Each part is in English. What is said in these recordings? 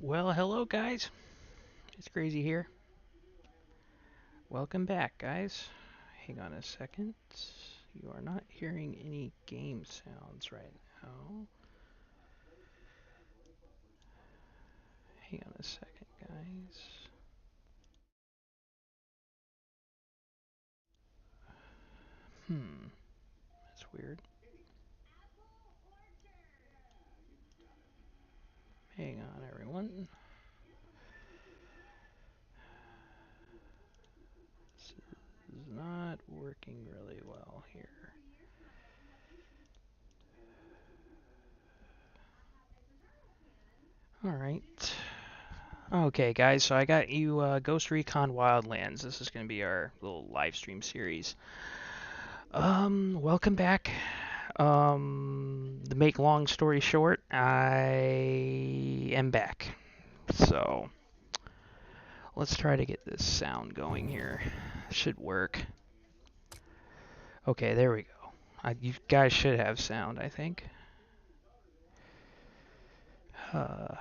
Well, hello guys. It's Crazy here. Welcome back, guys. Hang on a second. You are not hearing any game sounds right now. Hang on a second, guys. That's weird. Hang on, everyone. This is not working really well here. Alright. Okay, guys, so I got you Ghost Recon Wildlands. This is going to be our little live stream series. Welcome back. To make long story short, I am back. So let's try to get this sound going here. Should work. Okay, there we go. You guys should have sound, I think. Uh,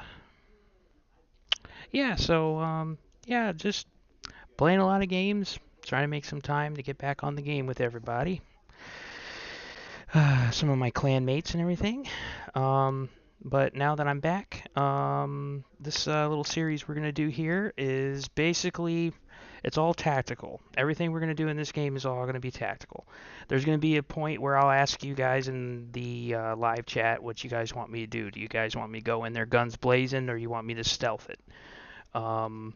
yeah, so yeah, just playing a lot of games, trying to make some time to get back on the game with everybody. Some of my clan mates and everything. But now that I'm back, this little series we're going to do here is basically, it's all tactical. Everything we're going to do in this game is all going to be tactical. There's going to be a point where I'll ask you guys in the live chat what you guys want me to do. Do you guys want me to go in there guns blazing, or you want me to stealth it? Um,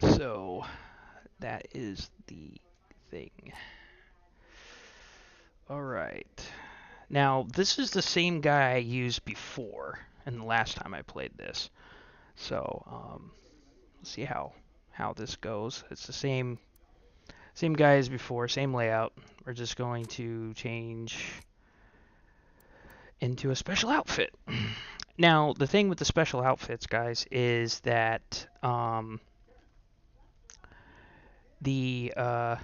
so that is the thing. All right. Now, this is the same guy I used before, and the last time I played this. So, let's see how this goes. It's the same guy as before, same layout. We're just going to change into a special outfit. Now, the thing with the special outfits, guys, is that the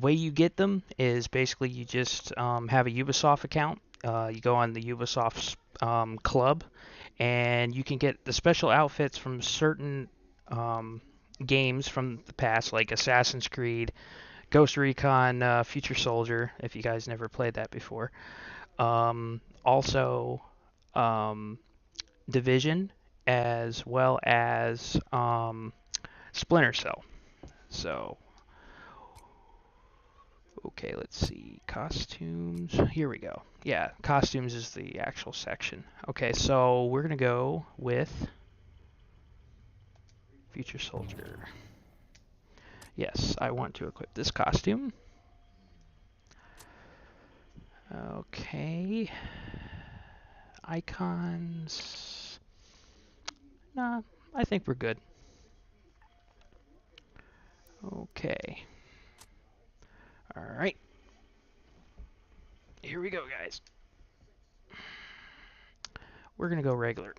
way you get them is basically you just have a Ubisoft account. You go on the Ubisoft club, and you can get the special outfits from certain games from the past, like Assassin's Creed, Ghost Recon, Future Soldier, if you guys never played that before. Also, um, Division, as well as Splinter Cell. So, okay, let's see. Costumes. Here we go. Yeah, costumes is the actual section. Okay, so we're going to go with Future Soldier. Yes, I want to equip this costume. Okay. Icons. Nah, I think we're good. Okay. Alright. Here we go, guys. We're going to go regular.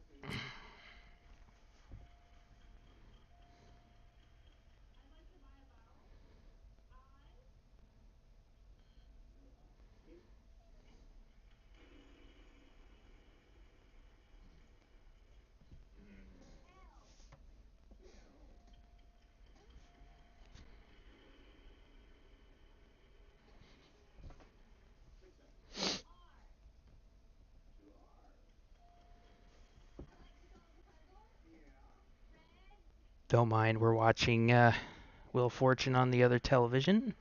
Don't mind, we're watching Wheel of Fortune on the other television.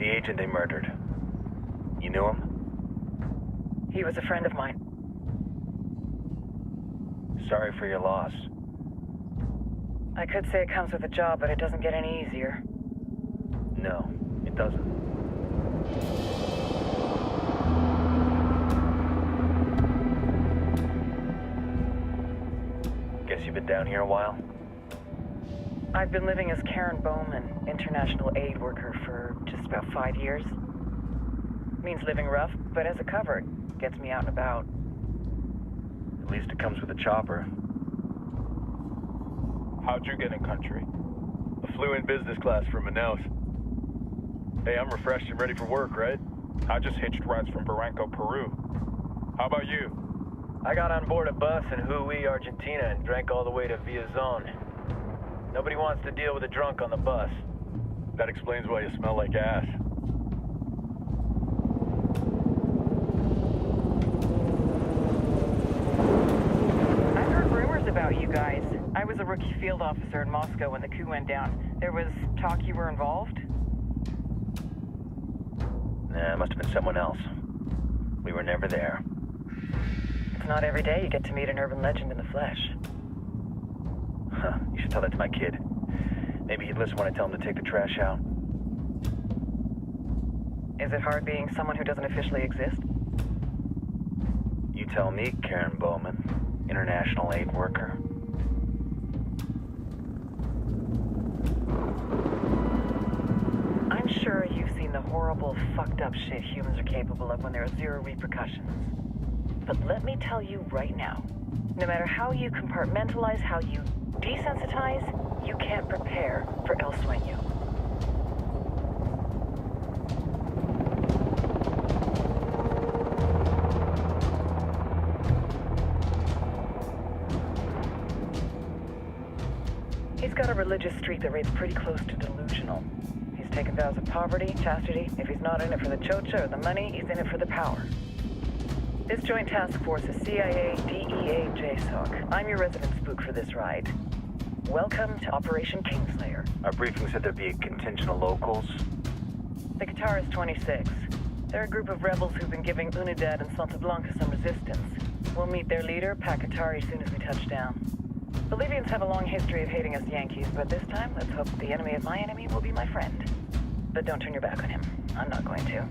The agent they murdered. You knew him? He was a friend of mine. Sorry for your loss. I could say it comes with a job, but it doesn't get any easier. No, it doesn't. Guess you've been down here a while? I've been living as Karen Bowman, international aid worker, for just about 5 years. Means living rough, but as a cover, it gets me out and about. At least it comes with a chopper. How'd you get in country? I flew in business class from Manaus. Hey, I'm refreshed and ready for work, right? I just hitched rides from Barranco, Peru. How about you? I got on board a bus in Hui, Argentina, and drank all the way to Villazon. Nobody wants to deal with a drunk on the bus. That explains why you smell like ass. I've heard rumors about you guys. I was a rookie field officer in Moscow when the coup went down. There was talk you were involved? Nah, it must have been someone else. We were never there. It's not every day you get to meet an urban legend in the flesh. Huh, you should tell that to my kid. Maybe he'd listen when I tell him to take the trash out. Is it hard being someone who doesn't officially exist? You tell me, Karen Bowman, international aid worker. I'm sure you've seen the horrible, fucked up shit humans are capable of when there are zero repercussions. But let me tell you right now, no matter how you compartmentalize, how you desensitize, you can't prepare for El Sueño. He's got a religious streak that rates pretty close to delusional. He's taken vows of poverty, chastity. If he's not in it for the chocha or the money, he's in it for the power. This joint task force is CIA, DEA, JSOC. I'm your resident spook for this ride. Welcome to Operation Kingslayer. Our briefing said there'd be a contingent of locals. The Guitarist 26. They're a group of rebels who've been giving Unidad and Santa Blanca some resistance. We'll meet their leader, Pacatari, soon as we touch down. Bolivians have a long history of hating us Yankees, but this time, let's hope the enemy of my enemy will be my friend. But don't turn your back on him. I'm not going to.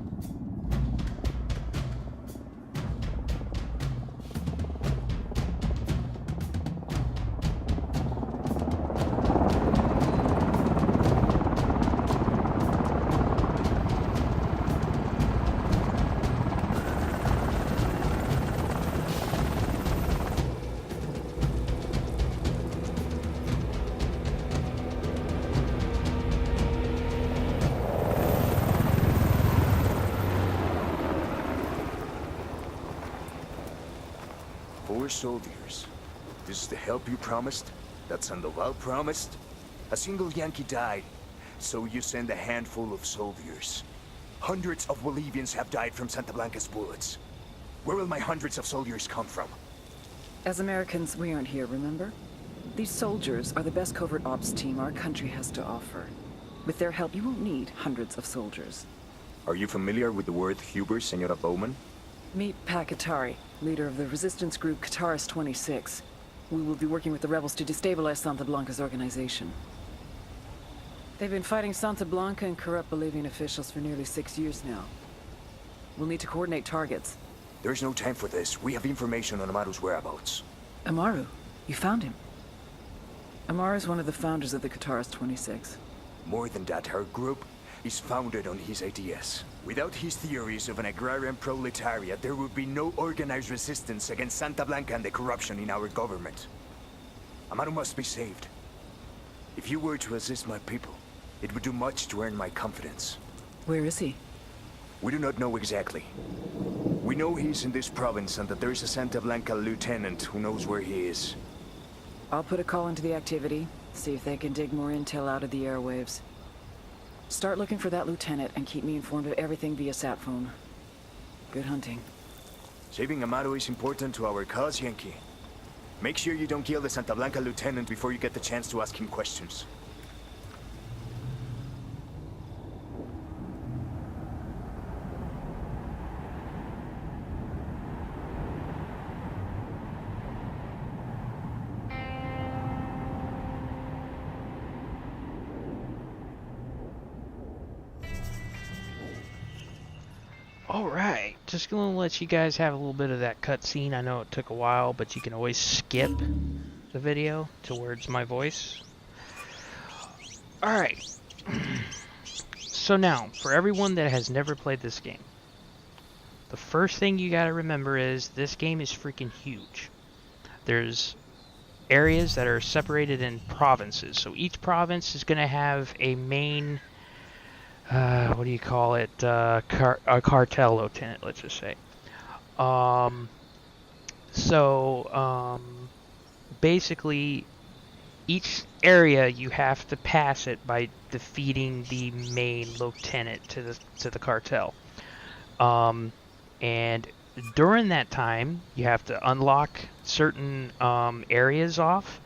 Soldiers. This is the help you promised? That Sandoval promised? A single Yankee died, so you send a handful of soldiers. Hundreds of Bolivians have died from Santa Blanca's bullets. Where will my hundreds of soldiers come from? As Americans, we aren't here, remember? These soldiers are the best covert ops team our country has to offer. With their help, you won't need hundreds of soldiers. Are you familiar with the word Huber, Senora Bowman? Meet Pacatari, leader of the resistance group Guitarist 26. We will be working with the rebels to destabilize Santa Blanca's organization. They've been fighting Santa Blanca and corrupt Bolivian officials for nearly 6 years now. We'll need to coordinate targets. There's no time for this. We have information on Amaru's whereabouts. Amaru? You found him? Amaru is one of the founders of the Guitarist 26. More than that, her group is founded on his ideas. Without his theories of an agrarian proletariat, there would be no organized resistance against Santa Blanca and the corruption in our government. Amaru must be saved. If you were to assist my people, it would do much to earn my confidence. Where is he? We do not know exactly. We know he's in this province and that there is a Santa Blanca lieutenant who knows where he is. I'll put a call into the activity, see if they can dig more intel out of the airwaves. Start looking for that lieutenant and keep me informed of everything via sat phone. Good hunting. Saving Amaru is important to our cause, Yankee. Make sure you don't kill the Santa Blanca lieutenant before you get the chance to ask him questions. Alright, just gonna let you guys have a little bit of that cutscene. I know it took a while, but you can always skip the video towards my voice. Alright. So now, for everyone that has never played this game, the first thing you gotta remember is this game is freaking huge. There's areas that are separated in provinces. So each province is gonna have a main, what do you call it, a cartel lieutenant, let's just say. Basically, each area you have to pass it by defeating the main lieutenant to the cartel. And during that time, you have to unlock certain areas off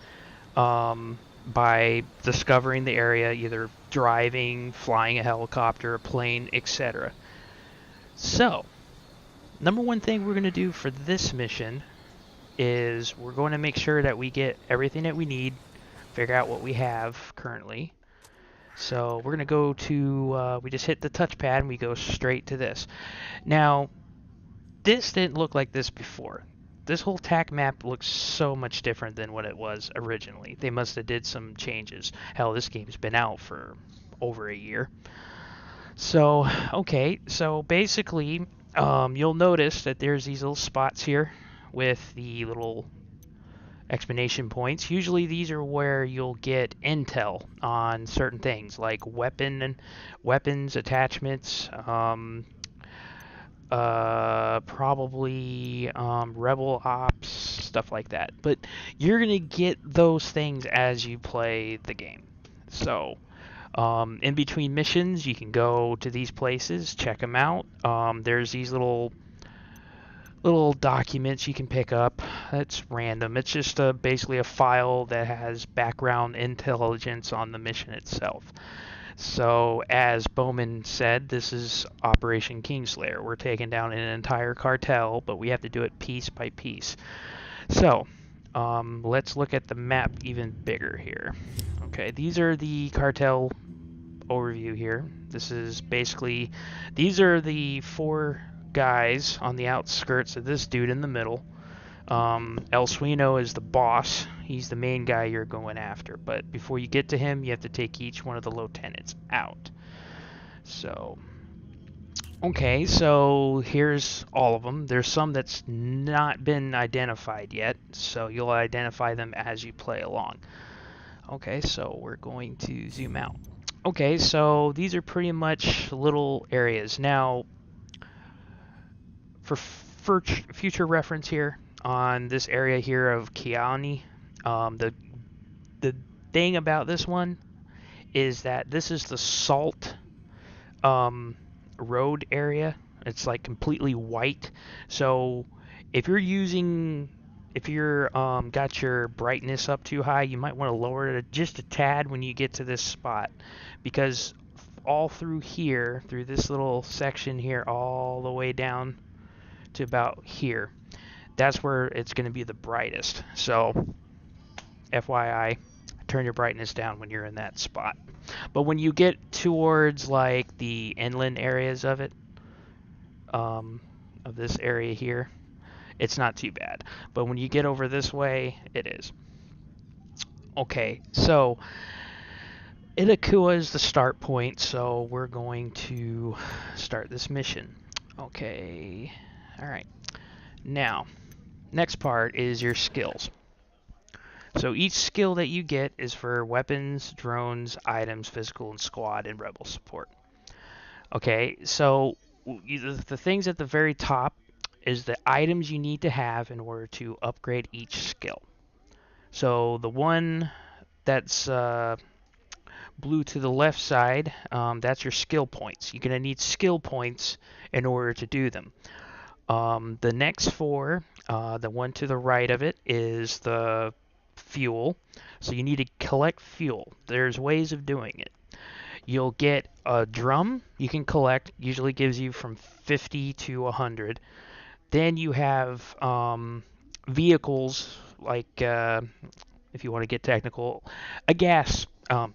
by discovering the area, either driving, flying a helicopter, a plane, etc. So, number one thing we're going to do for this mission is we're going to make sure that we get everything that we need, figure out what we have currently. So we're going to go to, we just hit the touchpad and we go straight to this. Now, this didn't look like this before. This whole TAC map looks so much different than what it was originally. They must have did some changes. Hell, this game's been out for over a year. So, okay, so basically, you'll notice that there's these little spots here with the little exclamation points. Usually these are where you'll get intel on certain things, like weapons, attachments, probably rebel ops, stuff like that. But you're gonna get those things as you play the game. So in between missions, you can go to these places, check them out. There's these little documents you can pick up. That's random. It's just basically a file that has background intelligence on the mission itself. So, as Bowman said, this is Operation Kingslayer. We're taking down an entire cartel, but we have to do it piece by piece. So, let's look at the map even bigger here. Okay, these are the cartel overview here. This is basically, these are the 4 guys on the outskirts of this dude in the middle. El Suino is the boss. He's the main guy you're going after. But before you get to him, you have to take each one of the lieutenants out. So, okay, so here's all of them. There's some that's not been identified yet, so you'll identify them as you play along. Okay, so we're going to zoom out. Okay, so these are pretty much little areas. Now, for future reference here, on this area here of Kiani, the thing about this one is that this is the salt road area. It's like completely white. So if you're got your brightness up too high, you might want to lower it just a tad when you get to this spot, because all through here, through this little section here, all the way down to about here, that's where it's going to be the brightest. So FYI, turn your brightness down when you're in that spot. But when you get towards like the inland areas of it, of this area here, it's not too bad. But when you get over this way, it is. Okay, so Itakua is the start point, so we're going to start this mission. Okay, alright. Now, next part is your skills. So each skill that you get is for weapons, drones, items, physical, and squad, and rebel support. Okay, so the things at the very top is the items you need to have in order to upgrade each skill. So the one that's blue to the left side, that's your skill points. You're going to need skill points in order to do them. The next 4, the one to the right of it, is the fuel. So you need to collect fuel. There's ways of doing it. You'll get a drum you can collect, usually gives you from 50 to 100. Then you have vehicles, like, if you want to get technical, a gas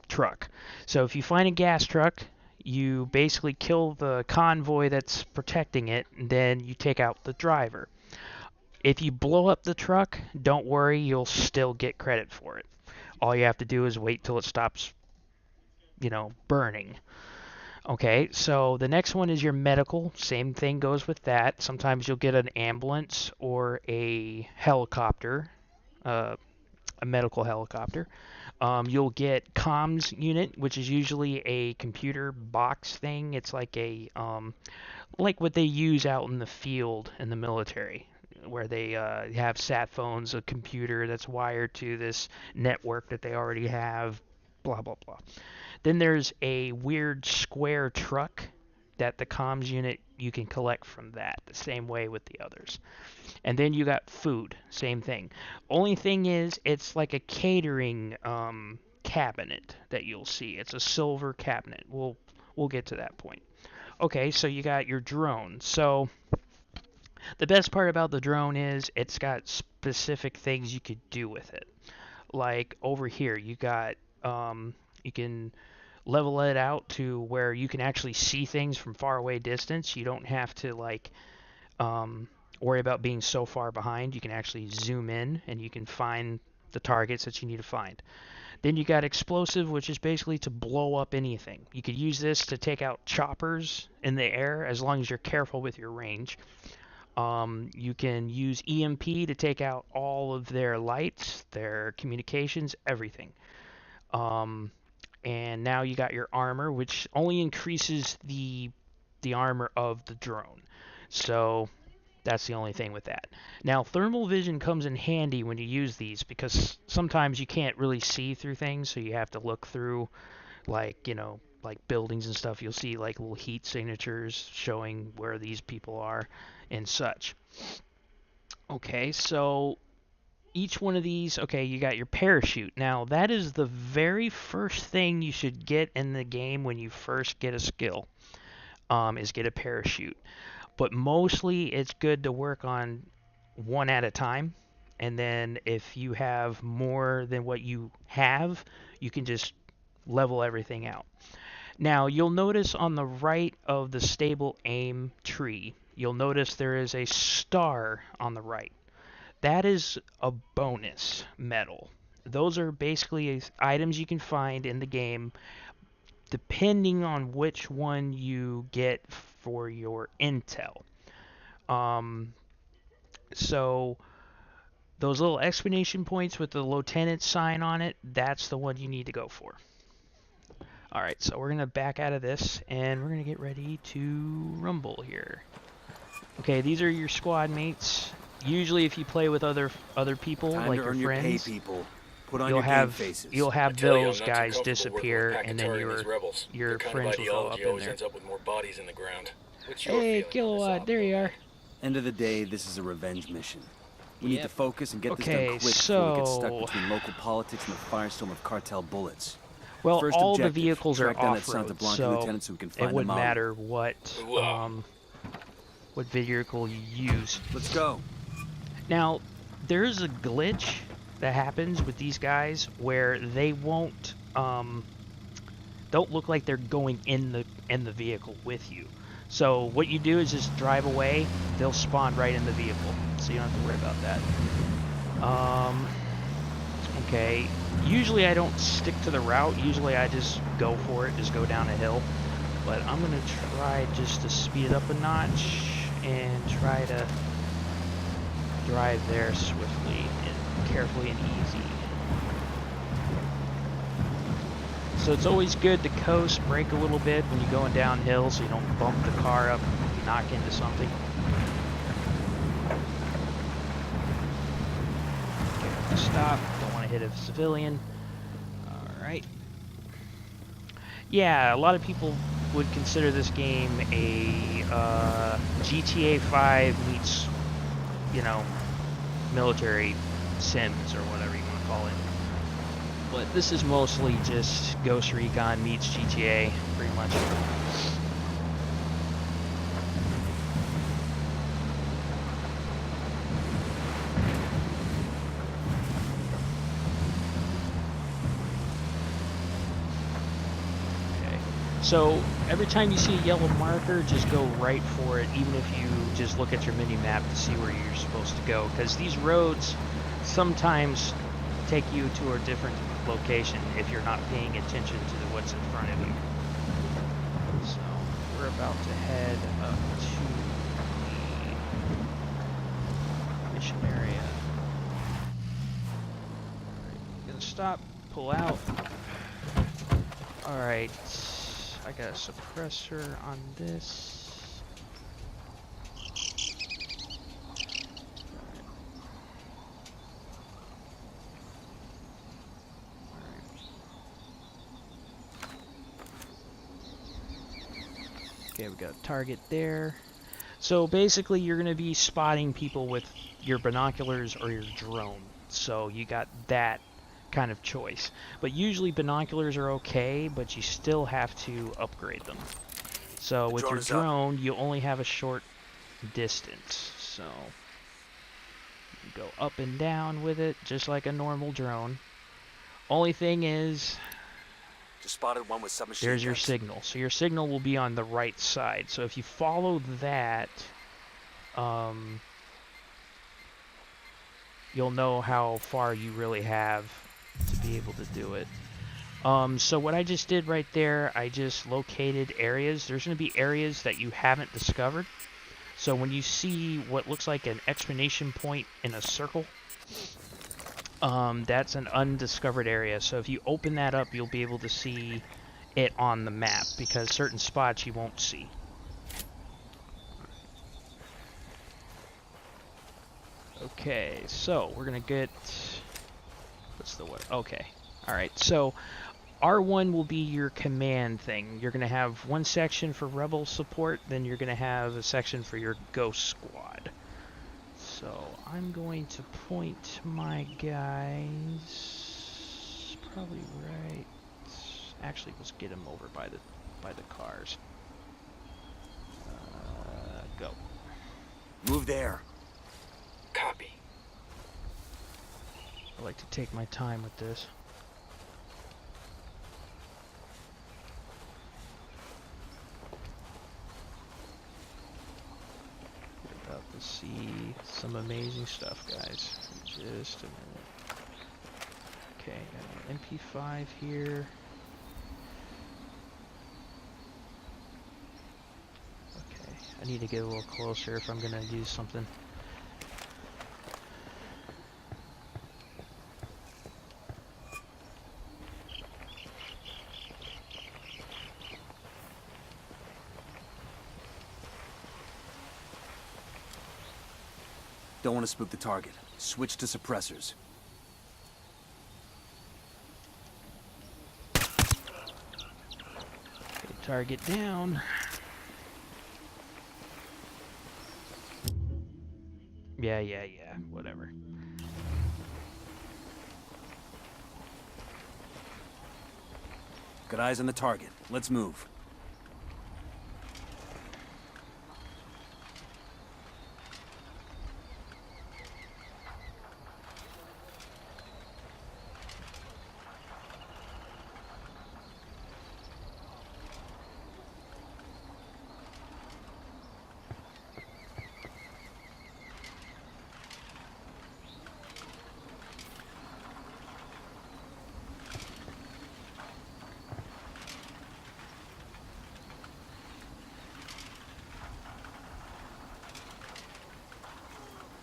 truck. So if you find a gas truck, you basically kill the convoy that's protecting it, and then you take out the driver. If you blow up the truck, don't worry, you'll still get credit for it. All you have to do is wait till it stops, burning. Okay, so the next one is your medical. Same thing goes with that. Sometimes you'll get an ambulance or a helicopter, a medical helicopter. You'll get comms unit, which is usually a computer box thing. It's like like what they use out in the field in the military, where they have sat phones, a computer that's wired to this network that they already have, blah, blah, blah. Then there's a weird square truck that the comms unit, you can collect from that, the same way with the others. And then you got food, same thing. Only thing is, it's like a catering cabinet that you'll see. It's a silver cabinet. We'll get to that point. Okay, so you got your drone. So the best part about the drone is it's got specific things you could do with it. Like over here, you got you can level it out to where you can actually see things from far away distance. You don't have to worry about being so far behind. You can actually zoom in and you can find the targets that you need to find. Then you got explosive, which is basically to blow up anything. You could use this to take out choppers in the air as long as you're careful with your range. You can use EMP to take out all of their lights, their communications, everything. And now you got your armor, which only increases the armor of the drone. So that's the only thing with that. Now, thermal vision comes in handy when you use these because sometimes you can't really see through things, so you have to look through, like buildings and stuff. You'll see like little heat signatures showing where these people are and such. Okay, so each one of these, okay, you got your parachute. Now, that is the very first thing you should get in the game when you first get a skill, is get a parachute. But mostly it's good to work on one at a time. And then if you have more than what you have, you can just level everything out. Now, you'll notice on the right of the stable aim tree, you'll notice there is a star on the right. That is a bonus medal. Those are basically items you can find in the game depending on which one you get for your intel. So those little exclamation points with the lieutenant sign on it, that's the one you need to go for. Alright, so we're going to back out of this and we're going to get ready to rumble here. Okay, these are your squad mates. Usually if you play with other people, Time like to your earn friends, your pay, people. Put on you'll your have game faces. you'll have those guys disappear, and then your Kind friends of will go up ideology in always there. ends up with more bodies in the ground. What's your Hey, feeling on this Kilowatt, there you are. End of the day, this is a revenge mission. We need to focus and get this Okay, done quick before we get so- stuck between local politics and the firestorm of cartel bullets. Well, First all the objective, vehicles are track down that Santa off-road, Blanca so lieutenant so we can find it wouldn't them out. matter what vehicle you use. Let's go. Now, there's a glitch that happens with these guys where they don't look like they're going in the vehicle with you. So what you do is just drive away. They'll spawn right in the vehicle, so you don't have to worry about that. Okay. Usually I don't stick to the route. Usually I just go for it, just go down a hill. But I'm gonna try just to speed it up a notch and try to drive there swiftly and carefully and easy. So it's always good to coast, brake a little bit when you're going downhill so you don't bump the car up if you knock into something. Okay, stop. Don't want to hit a civilian. Alright. Yeah, a lot of people would consider this game a GTA 5 meets, military sims or whatever you want to call it. But this is mostly just Ghost Recon meets GTA, pretty much. Okay. So every time you see a yellow marker, just go right for it, even if you just look at your mini-map to see where you're supposed to go. Because these roads sometimes take you to a different location if you're not paying attention to what's in front of you. So we're about to head up to the mission area. Alright, gonna stop, pull out. Alright, I got a suppressor on this. Okay, we got a target there. So basically you're going to be spotting people with your binoculars or your drone. So you got that kind of choice. But usually binoculars are okay, but you still have to upgrade them. So with your drone, you only have a short distance. So you go up and down with it just like a normal drone. Only thing is, Just spotted one with submachine there's your guns. signal. So your signal will be on the right side. So if you follow that, you'll know how far you really have to be able to do it. So what I just did right there, I just located areas. There's going to be areas that you haven't discovered. So when you see what looks like an exclamation point in a circle, that's an undiscovered area. So if you open that up, you'll be able to see it on the map, because certain spots you won't see. Okay, so we're gonna get, what's the what? Okay, all right. So R1 will be your command thing. You're gonna have one section for rebel support, then you're gonna have a section for your ghost squad. So I'm going to point my guys probably right. Actually, let's get them over by the cars. Go. Move there. Copy. I like to take my time with this. We're about to see some amazing stuff, guys. Just a minute. Okay, got an MP5 here. Okay, I need to get a little closer if I'm gonna do something. Don't want to spook the target. Switch to suppressors. Okay, target down. Yeah, whatever. Got eyes on the target. Let's move.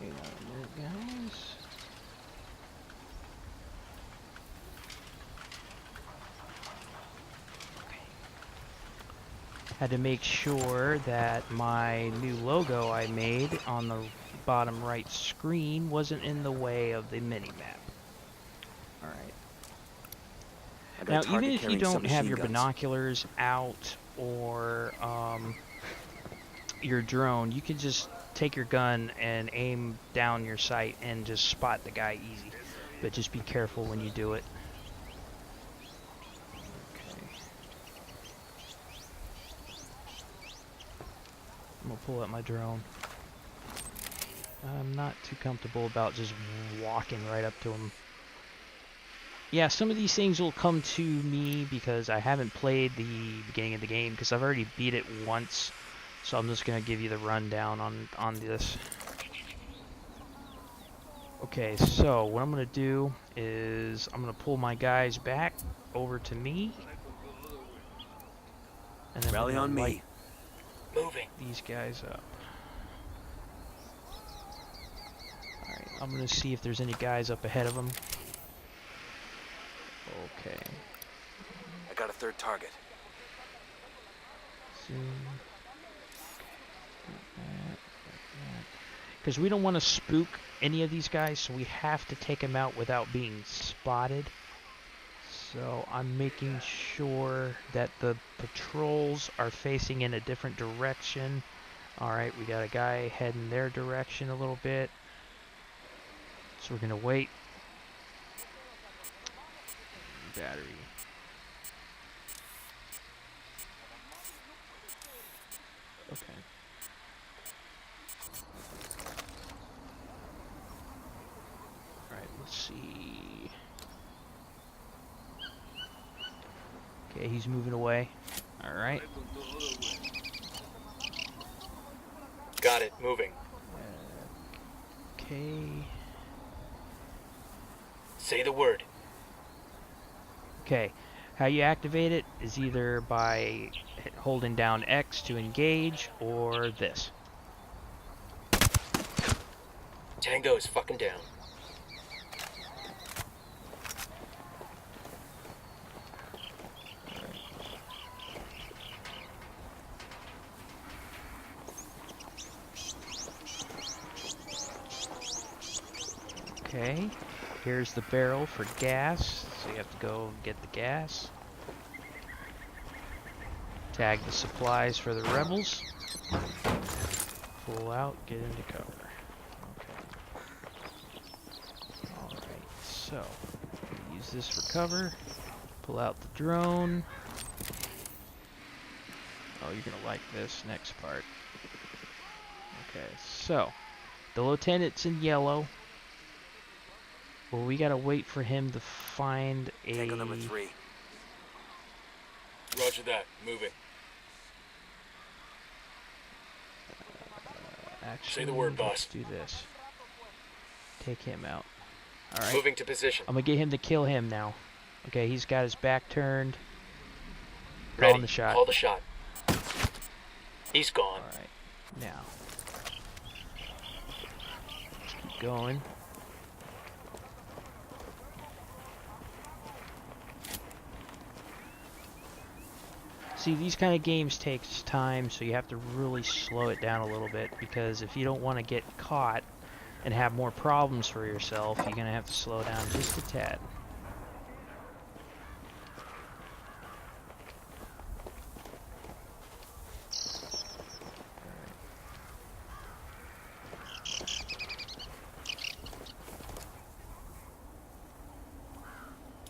Hang on a minute, guys. Had to make sure that my new logo I made on the bottom right screen wasn't in the way of the mini-map. Alright. Now, even if you don't have your binoculars out or your drone, you can just take your gun and aim down your sight and just spot the guy easy. But just be careful when you do it. Okay. I'm gonna pull out my drone. I'm not too comfortable about just walking right up to him. Yeah, some of these things will come to me because I haven't played the beginning of the game because I've already beat it once. So I'm just gonna give you the rundown on this. Okay, so what I'm gonna do is I'm gonna pull my guys back over to me, and then Rally we're on gonna light me. Moving. these guys up. Alright, I'm gonna see if there's any guys up ahead of them. Okay. I got a third target. Zoom. Because we don't want to spook any of these guys, so we have to take them out without being spotted. So I'm making sure that the patrols are facing in a different direction. Alright, we got a guy heading their direction a little bit. So we're going to wait. Battery. Okay. Alright, let's see. Okay, he's moving away. Alright. Got it. Moving. Okay. Say the word. Okay. How you activate it is either by holding down X to engage or this. Tango is fucking down. Okay. Here's the barrel for gas, so you have to go get the gas. Tag the supplies for the rebels. Pull out, get into cover. Okay. Alright, so use this for cover. Pull out the drone. Oh, you're gonna like this next part. Okay, so the lieutenant's in yellow. Well, we gotta wait for him to find a... Tango number 3. Roger that. Moving. Actually, Say the word, let's boss. do this. Take him out. Alright. Moving to position. I'm gonna get him to kill him now. Okay, he's got his back turned. Ready. Calling the shot. Call the shot. He's gone. Alright, now. Let's keep going. See, these kind of games takes time, so you have to really slow it down a little bit, because if you don't want to get caught and have more problems for yourself, you're going to have to slow down just a tad.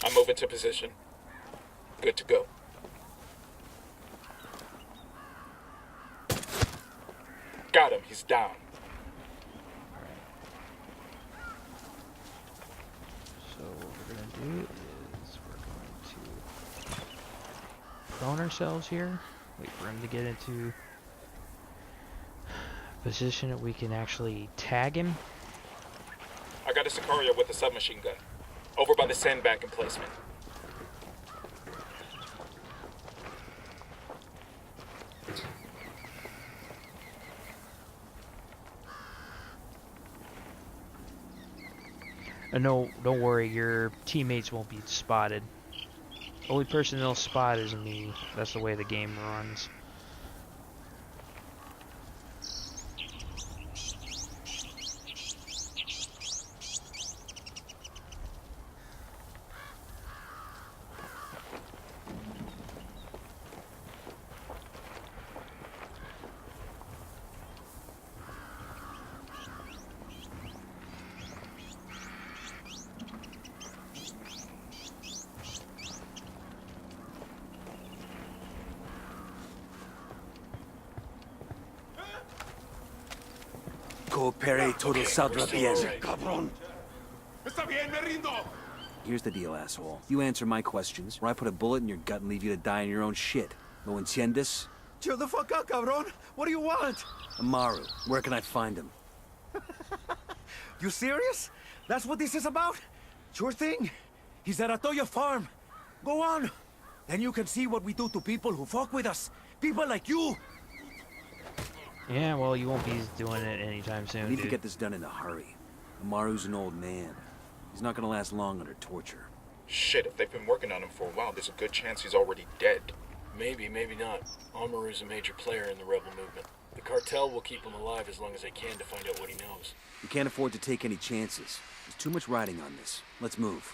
I'm moving to position. Good to go. Got him. He's down. So what we're going to do is we're going to prone ourselves here, wait for him to get into position that we can actually tag him. I got a Sicario with a submachine gun. Over by the sandbag emplacement. No, don't worry, your teammates won't be spotted. Only person they'll spot is me. That's the way the game runs. Coopere todo saldrá bien. ¡Cabrón! ¡Está bien, me rindo! Here's the deal, asshole. You answer my questions, or I put a bullet in your gut and leave you to die in your own shit. ¿Lo entiendes? Chill the fuck out, cabron. What do you want? Amaru, where can I find him? You serious? That's what this is about? Sure thing. He's at Atoya Farm. Go on. Then you can see what we do to people who fuck with us. People like you. Yeah, well, you won't be doing it anytime soon, We need to dude. get this done in a hurry. Amaru's an old man. He's not gonna last long under torture. Shit, if they've been working on him for a while, there's a good chance he's already dead. Maybe, maybe not. Amaru's a major player in the rebel movement. The cartel will keep him alive as long as they can to find out what he knows. We can't afford to take any chances. There's too much riding on this. Let's move.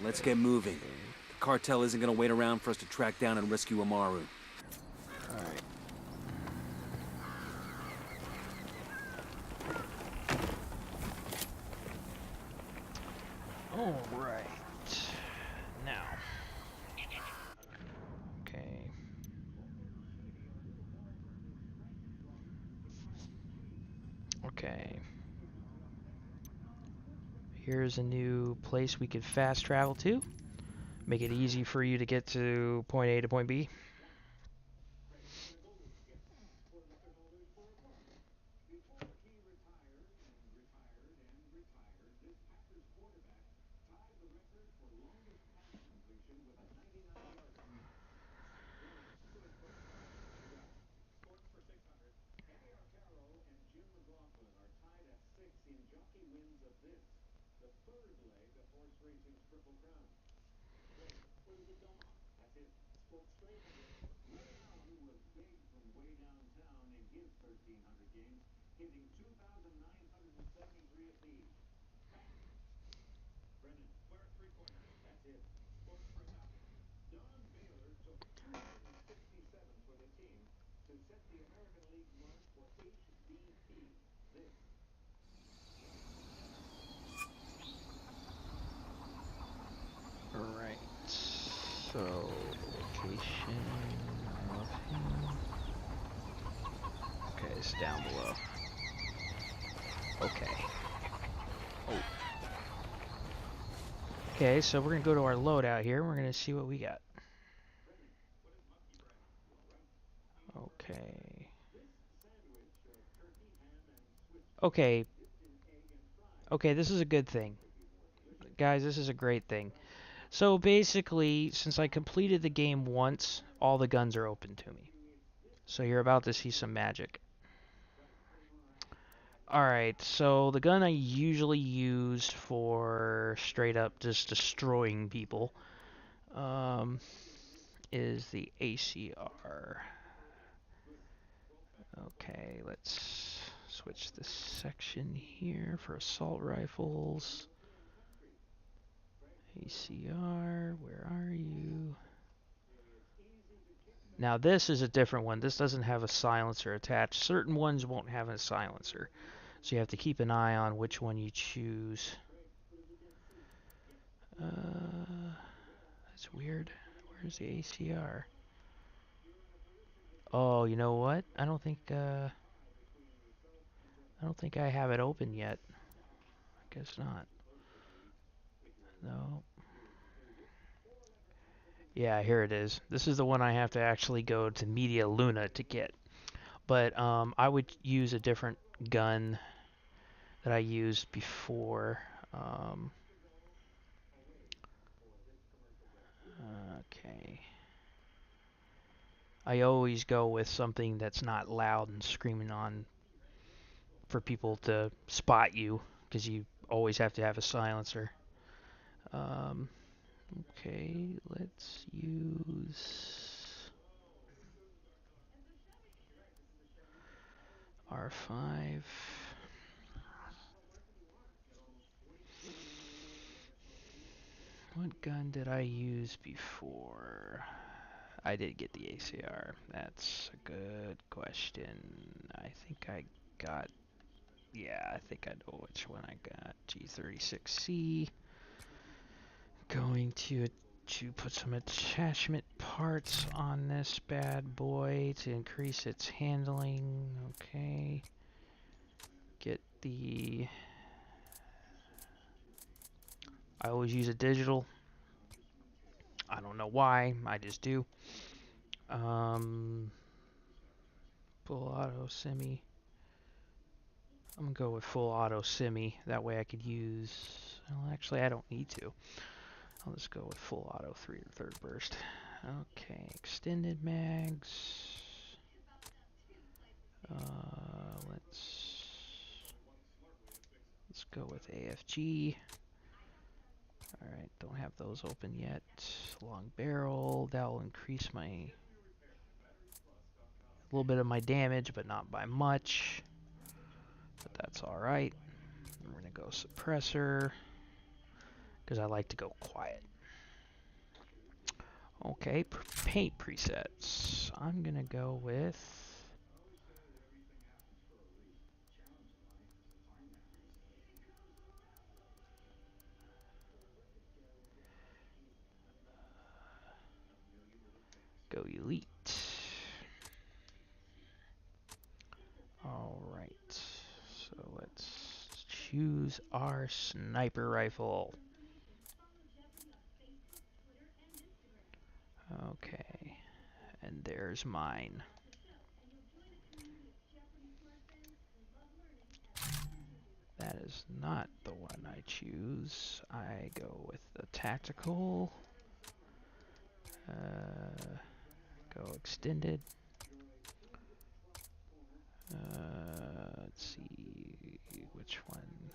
Let's get moving. The cartel isn't gonna wait around for us to track down and rescue Amaru. Alright. Alright. Now. Okay. Okay. Here's a new place we could fast travel to. Make it easy for you to get to point A to point B. Alright. So, location of him. Okay, it's down below. Okay. Oh. Okay, so we're gonna go to our loadout here. We're gonna see what we got. Okay. Okay. Okay, this is a good thing. Guys, this is a great thing. So basically, since I completed the game once, all the guns are open to me. So you're about to see some magic. Alright, so the gun I usually use for straight up just destroying people is the ACR. Okay, let's switch this section here for assault rifles. ACR, where are you? Now this is a different one. This doesn't have a silencer attached. Certain ones won't have a silencer. So you have to keep an eye on which one you choose. That's weird. Where's the ACR? Oh, you know what? I don't think I have it open yet. I guess not. No. Yeah, here it is. This is the one I have to actually go to Media Luna to get. But I would use a different gun that I used before. Okay. I always go with something that's not loud and screaming on for people to spot you, because you always have to have a silencer. Okay, let's use R5. What gun did I use before? I did get the ACR. That's a good question. I think I got Yeah, I think I know which one I got. G36C. Going to put some attachment parts on this bad boy to increase its handling. Okay. Get the... I always use a digital. I don't know why. I just do. Full auto semi. I'm gonna go with full auto semi. That way I could use... Well, actually, I don't need to. I'll just go with full auto third burst. Okay, extended mags. Let's go with AFG. Alright, don't have those open yet. Long barrel, that'll increase my... a little bit of my damage, but not by much. But that's alright. We're gonna go suppressor, because I like to go quiet. Okay, paint presets. I'm gonna go with... go Elite. Alright, so let's choose our sniper rifle. Okay, and there's mine. That is not the one I choose. I go with the tactical. Go extended. Let's see which one.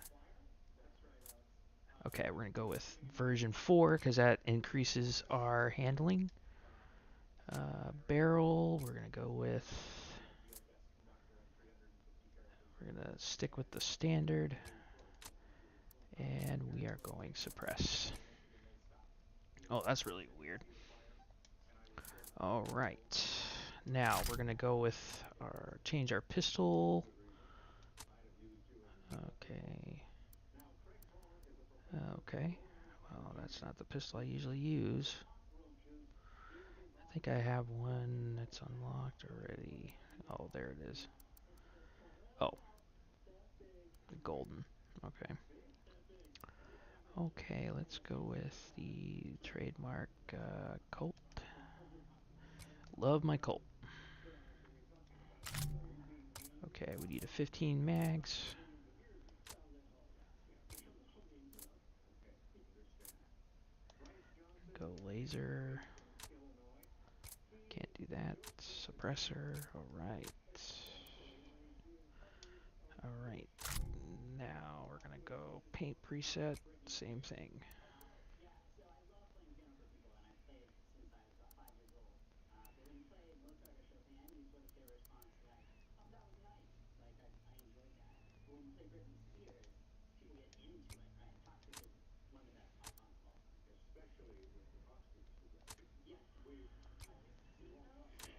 Okay, we're gonna go with version 4 because that increases our handling. Barrel, we're gonna go with... We're gonna stick with the standard. And we are going suppress. Oh, that's really weird. Alright. Now we're gonna go with our... change our pistol. Okay. Okay. Well, that's not the pistol I usually use. I think I have one that's unlocked already. Oh, there it is. Oh. Golden. Okay. Okay, let's go with the trademark Colt. Love my Colt. Okay, we need a 15 mags. Go laser. Can't do that. Suppressor. Alright. Alright. Now we're gonna go paint preset. Same thing.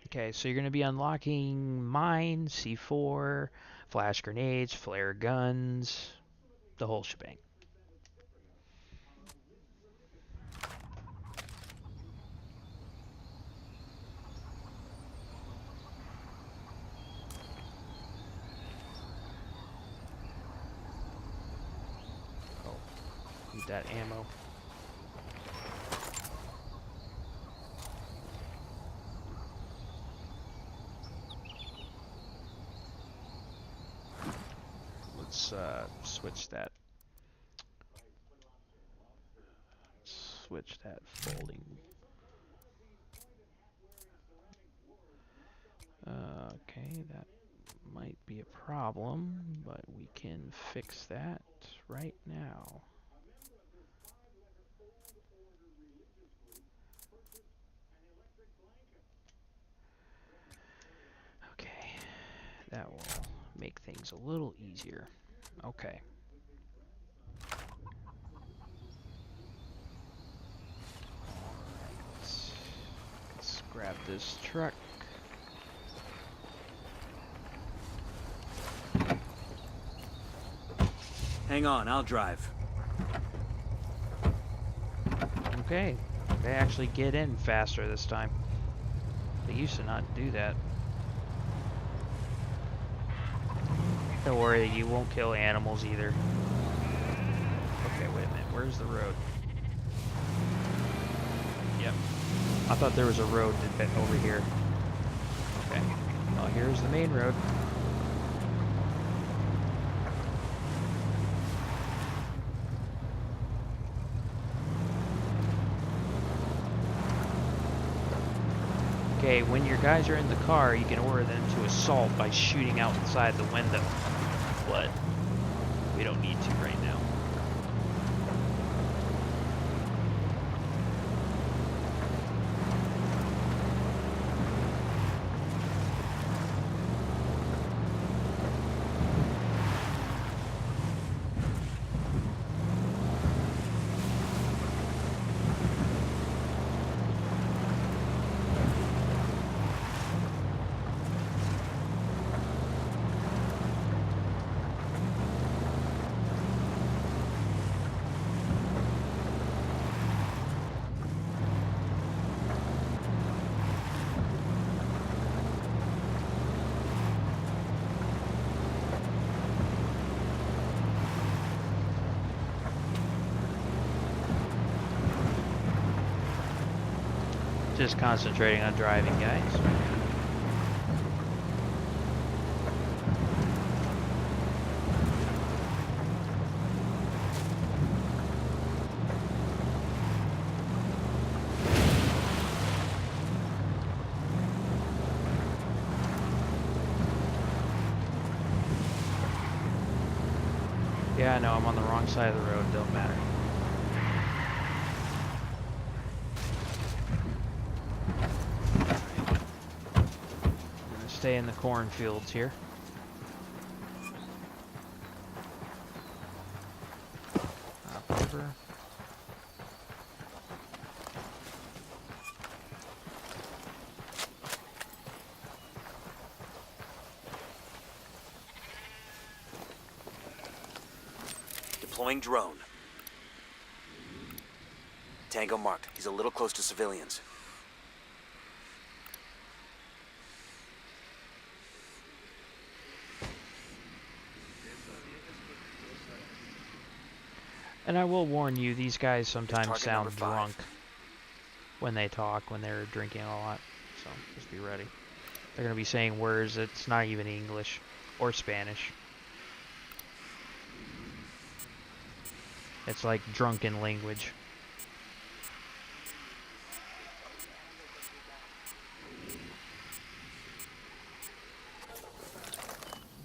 Okay, so you're going to be unlocking mine, C4, flash grenades, flare guns, the whole shebang. Oh, need that ammo. Let's switch that folding. Okay, that might be a problem, but we can fix that right now. Okay, that will make things a little easier. Okay. Let's grab this truck. Hang on, I'll drive. Okay, they actually get in faster this time. They used to not do that. Don't worry, you won't kill animals either. Okay, wait a minute, where's the road? Yep. I thought there was a road over here. Okay, well here's the main road. Okay, when your guys are in the car, you can order them to assault by shooting outside the window. But we don't need to right now. Just concentrating on driving, guys. Yeah, I know, I'm on the wrong side of the road, don't matter. Stay in the cornfields here. Hop over. Deploying drone. Tango marked. He's a little close to civilians. And I will warn you, these guys sometimes Target sound number 5. drunk when they talk, when they're drinking a lot. So just be ready. They're going to be saying words that's not even English or Spanish. It's like drunken language.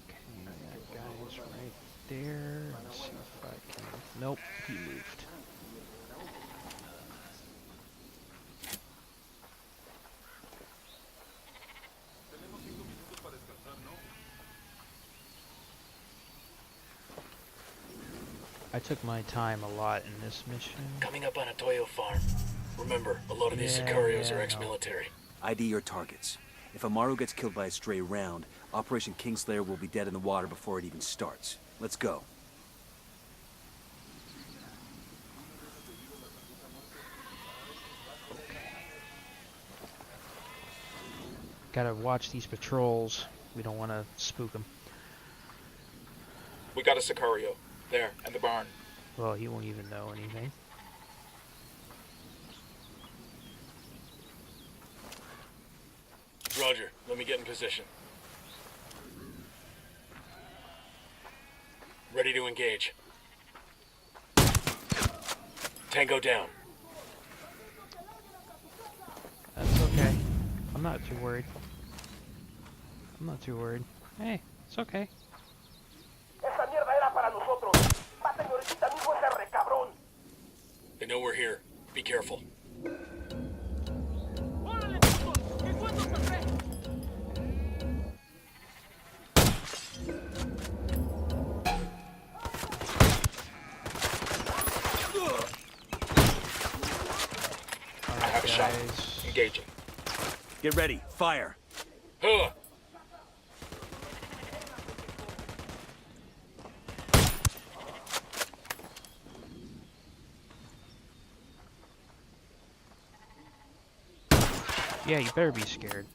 Okay, that guy's right there. Let's see if I can... Nope, he moved. I took my time a lot in this mission. Coming up on a Toyo farm. Remember, a lot of these Sicarios are ex-military. ID your targets. If Amaru gets killed by a stray round, Operation Kingslayer will be dead in the water before it even starts. Let's go. Gotta watch these patrols. We don't want to spook them. We got a Sicario. There, in the barn. Well, he won't even know anything. Roger, let me get in position. Ready to engage. Tango down. That's okay. I'm not too worried. I'm not too worried. Hey, it's okay. They know we're here. Be careful. I have a shot. Engaging. Get ready. Fire. Huh. Yeah, you better be scared.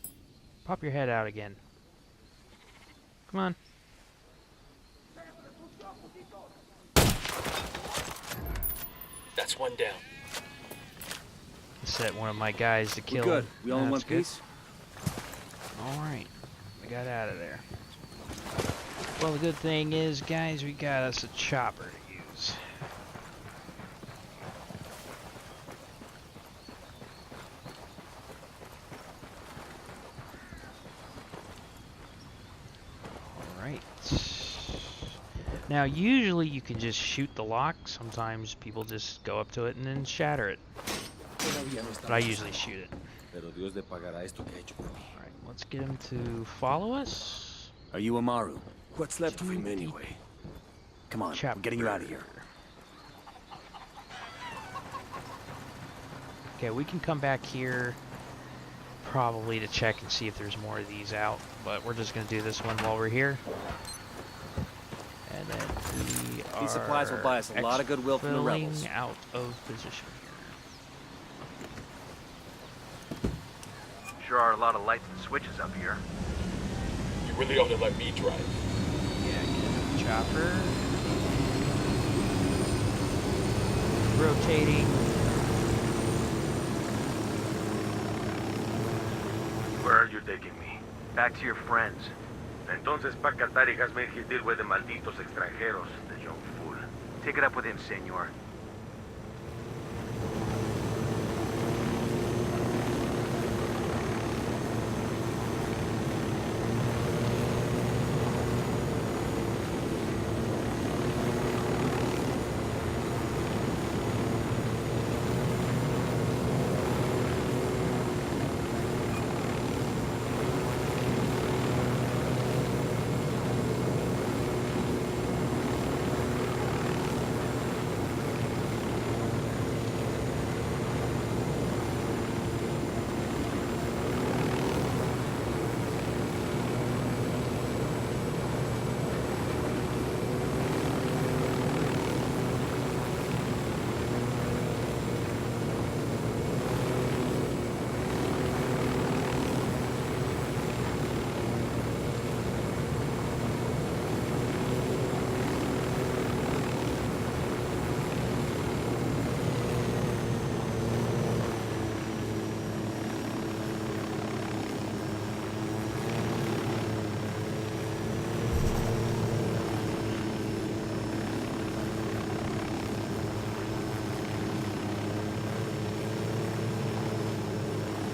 Pop your head out again. Come on. That's one down. Set one of my guys to kill. We're good. We all in one That's good. piece? Alright. We got out of there. Well, the good thing is, guys, we got us a chopper to use. Alright. Now, usually you can just shoot the lock. Sometimes people just go up to it and then shatter it. But I usually shoot it. Alright, let's get him to follow us. Are you Amaru? What's left of him anyway? Come on, we're getting you out of here. Okay, we can come back here probably to check and see if there's more of these out, but we're just going to do this one while we're here. And then we are These supplies will buy us a lot of goodwill from the rebels. out of position here. Sure are a lot of lights and switches up here. You really ought to let me drive. Yeah, get the chopper. Rotating. Where are you taking me? Back to your friends. Entonces, pa' catar y hazme gentil de malditos extranjeros, the young fool. Take it up with him, senor.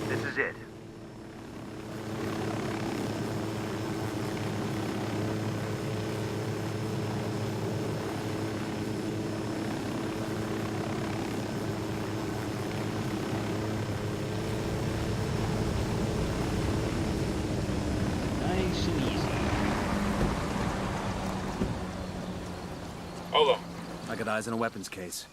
This is it. Nice and easy. Hold on. I got eyes on a weapons case.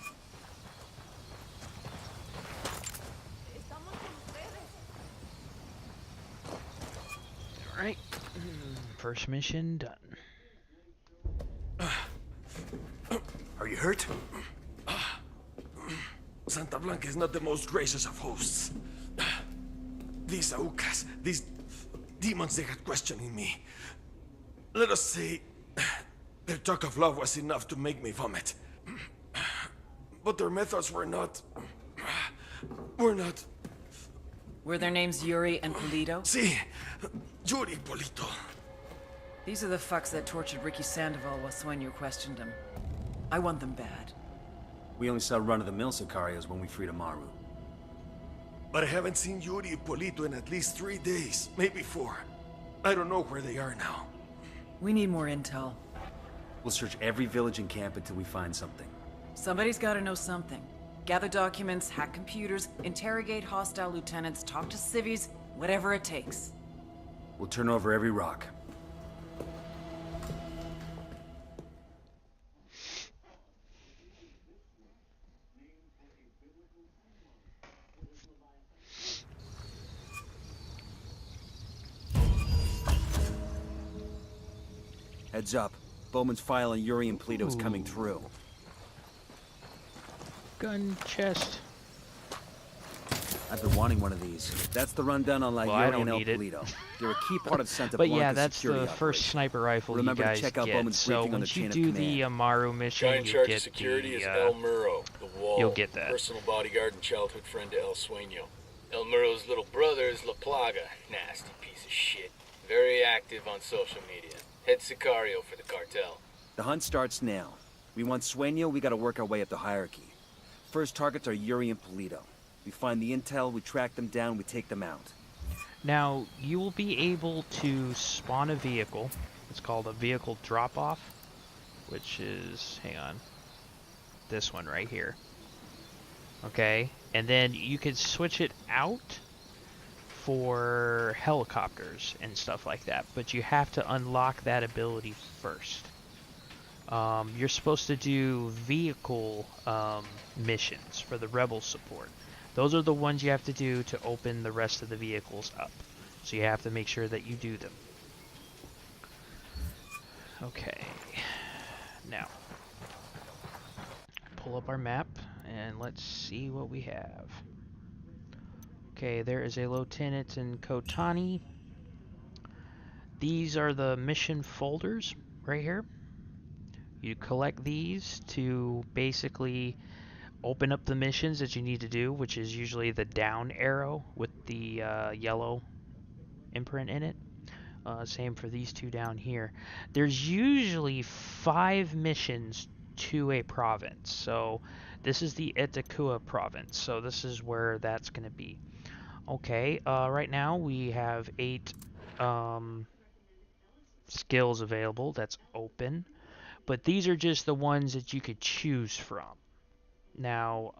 Alright. First mission done. Are you hurt? Santa Blanca is not the most gracious of hosts. These Aucas, these demons they had questioning me. Let us say, their talk of love was enough to make me vomit. But their methods were not... Were their names Yuri and Polito? Si, Yuri Polito. These are the fucks that tortured Ricky Sandoval while Sueño questioned him. I want them bad. We only saw run-of-the-mill Sicarios when we freed Amaru. But I haven't seen Yuri and Polito in at least 3 days, maybe 4. I don't know where they are now. We need more intel. We'll search every village and camp until we find something. Somebody's gotta know something. Gather documents, hack computers, interrogate hostile lieutenants, talk to civvies, whatever it takes. We'll turn over every rock. Heads up. Bowman's file on Yuri and Polito is coming through. Gun chest. I've been wanting one of these. That's the rundown on La Well, I Yuri don't and El need it. Polito. They're a key part of Santa But Blanca's yeah, that's security the first operation. sniper rifle Remember you to guys check out get. Bowman's So briefing on once the you chain of do command. the Amaru mission, Guy in you charge get of security is the, El Muro, the wall. you'll get that. Personal bodyguard and childhood friend to El Sueño. El Muro's little brother is La Plaga. Nasty piece of shit. Very active on social media. Head Sicario for the cartel. The hunt starts now. We want Sueño, we gotta work our way up the hierarchy. First targets are Yuri and Polito. We find the intel, we track them down, we take them out. Now, you will be able to spawn a vehicle. It's called a vehicle drop-off, which is, hang on, this one right here. Okay, and then you can switch it out for helicopters and stuff like that, but you have to unlock that ability first. You're supposed to do vehicle missions for the rebel support. Those are the ones you have to do to open the rest of the vehicles up. So you have to make sure that you do them. Okay. Now, pull up our map and let's see what we have. Okay, there is a lieutenant in Kotani. These are the mission folders right here. You collect these to basically open up the missions that you need to do, which is usually the down arrow with the yellow imprint in it. Same for these two down here. There's usually 5 missions to a province. So this is the Itakua province. So this is where that's going to be. Okay, right now we have 8 skills available. That's open. But these are just the ones that you could choose from. Now,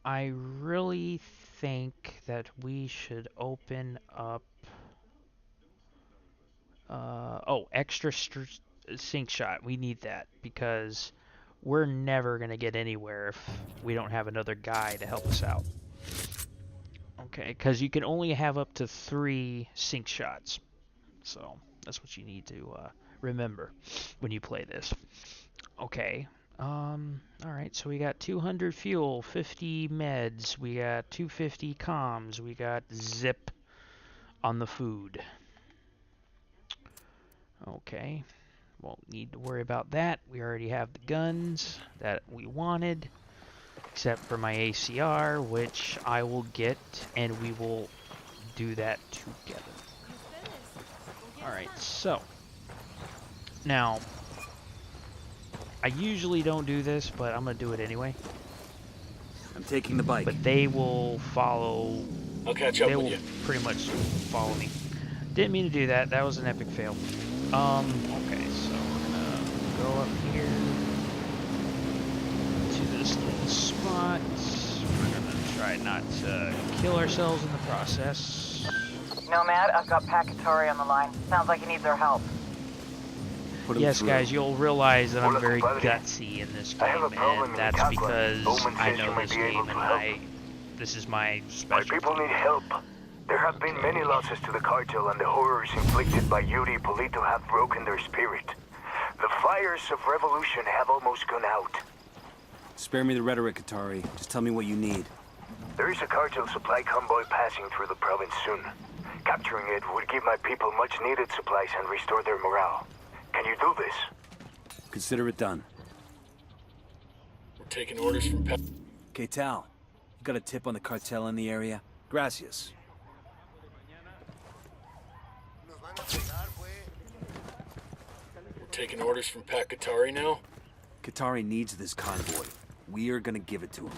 I really think that we should open up extra sync shot. We need that because we're never going to get anywhere if we don't have another guy to help us out. Okay, because you can only have up to 3 sync shots. So that's what you need to remember when you play this. Okay. Alright, so we got 200 fuel, 50 meds, we got 250 comms, we got zip on the food. Okay, won't need to worry about that. We already have the guns that we wanted, except for my ACR, which I will get, and we will do that together. Alright, so, now, I usually don't do this, but I'm going to do it anyway. I'm taking the bike. But they will follow. I'll catch up they with will you. pretty much follow me. Didn't mean to do that. That was an epic fail. Okay, so we're gonna go up here to this little spot. We're gonna try not to kill ourselves in the process. Nomad, I've got Pakatari on the line. Sounds like he needs our help. Yes, guys, you'll realize that I'm very gutsy in this game, and that's because I know this game and this is my specialty. My people need help. There have been many losses to the cartel, and the horrors inflicted by Yuri Polito have broken their spirit. The fires of revolution have almost gone out. Spare me the rhetoric, Atari. Just tell me what you need. There is a cartel supply convoy passing through the province soon. Capturing it would give my people much-needed supplies and restore their morale. Can you do this? Consider it done. We're taking orders from Okay, Tal. You got a tip on the cartel in the area? Gracias. We're taking orders from Pakatari now? Katari needs this convoy. We are gonna give it to him.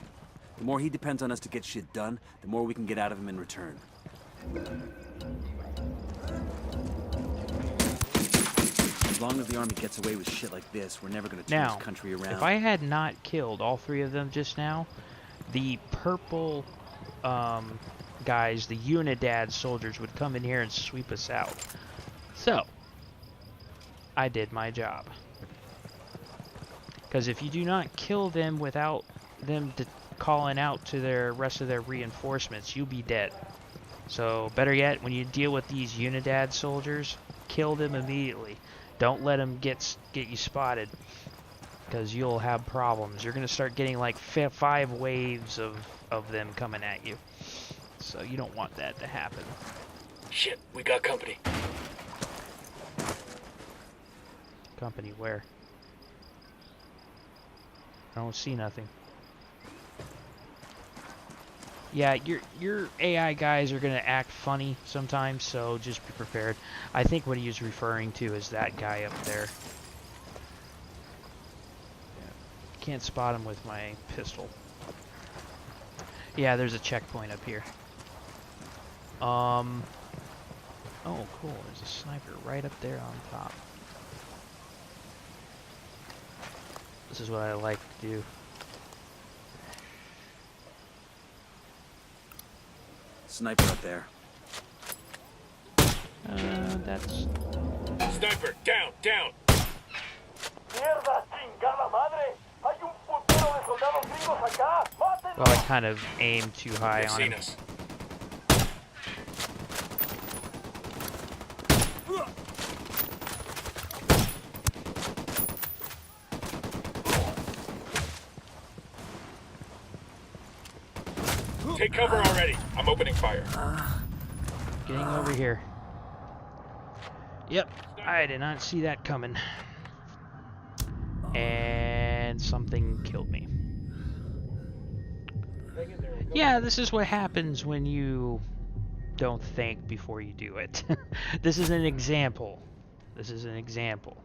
The more he depends on us to get shit done, the more we can get out of him in return. As long as the army gets away with shit like this, we're never gonna turn this country around. If I had not killed all 3 of them just now, the purple guys, the Unidad soldiers, would come in here and sweep us out. So, I did my job. Because if you do not kill them without them calling out to their rest of their reinforcements, you'll be dead. So, better yet, when you deal with these Unidad soldiers, kill them immediately. Don't let them get you spotted. because you'll have problems. You're going to start getting like 5 waves of them coming at you. So you don't want that to happen. Shit, we got company. Company where? I don't see nothing. Yeah, your AI guys are gonna act funny sometimes, so just be prepared. I think what he was referring to is that guy up there. Yeah. Can't spot him with my pistol. Yeah, there's a checkpoint up here. Oh, cool. There's a sniper right up there on top. This is what I like to do. Sniper up there. That's... Sniper, down, down! Well, I kind of aimed too high They've on seen him. us. Take cover already. I'm opening fire. Getting over here. Yep, I did not see that coming. And something killed me. Yeah, this is what happens when you don't think before you do it. This is an example. This is an example.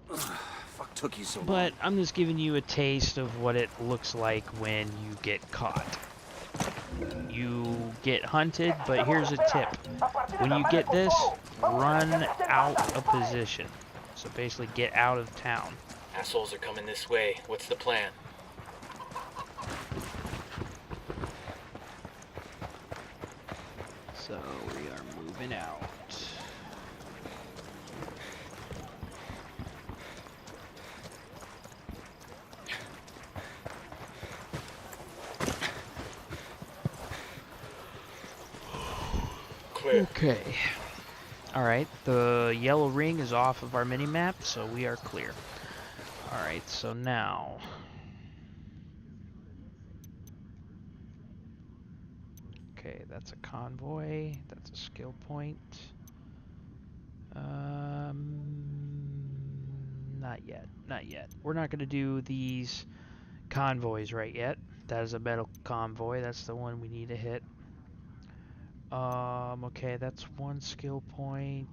Fuck took you so long. But I'm just giving you a taste of what it looks like when you get caught. You get hunted, but here's a tip. When you get this, run out of position. So basically get out of town. Assholes are coming this way. What's the plan? So we are moving out. Clear. Okay. Alright, the yellow ring is off of our mini-map, so we are clear. Alright, so now... Okay, that's a convoy, that's a skill point. Not yet, not yet. We're not going to do these convoys right yet. That is a metal convoy, that's the one we need to hit. Okay, that's one skill point.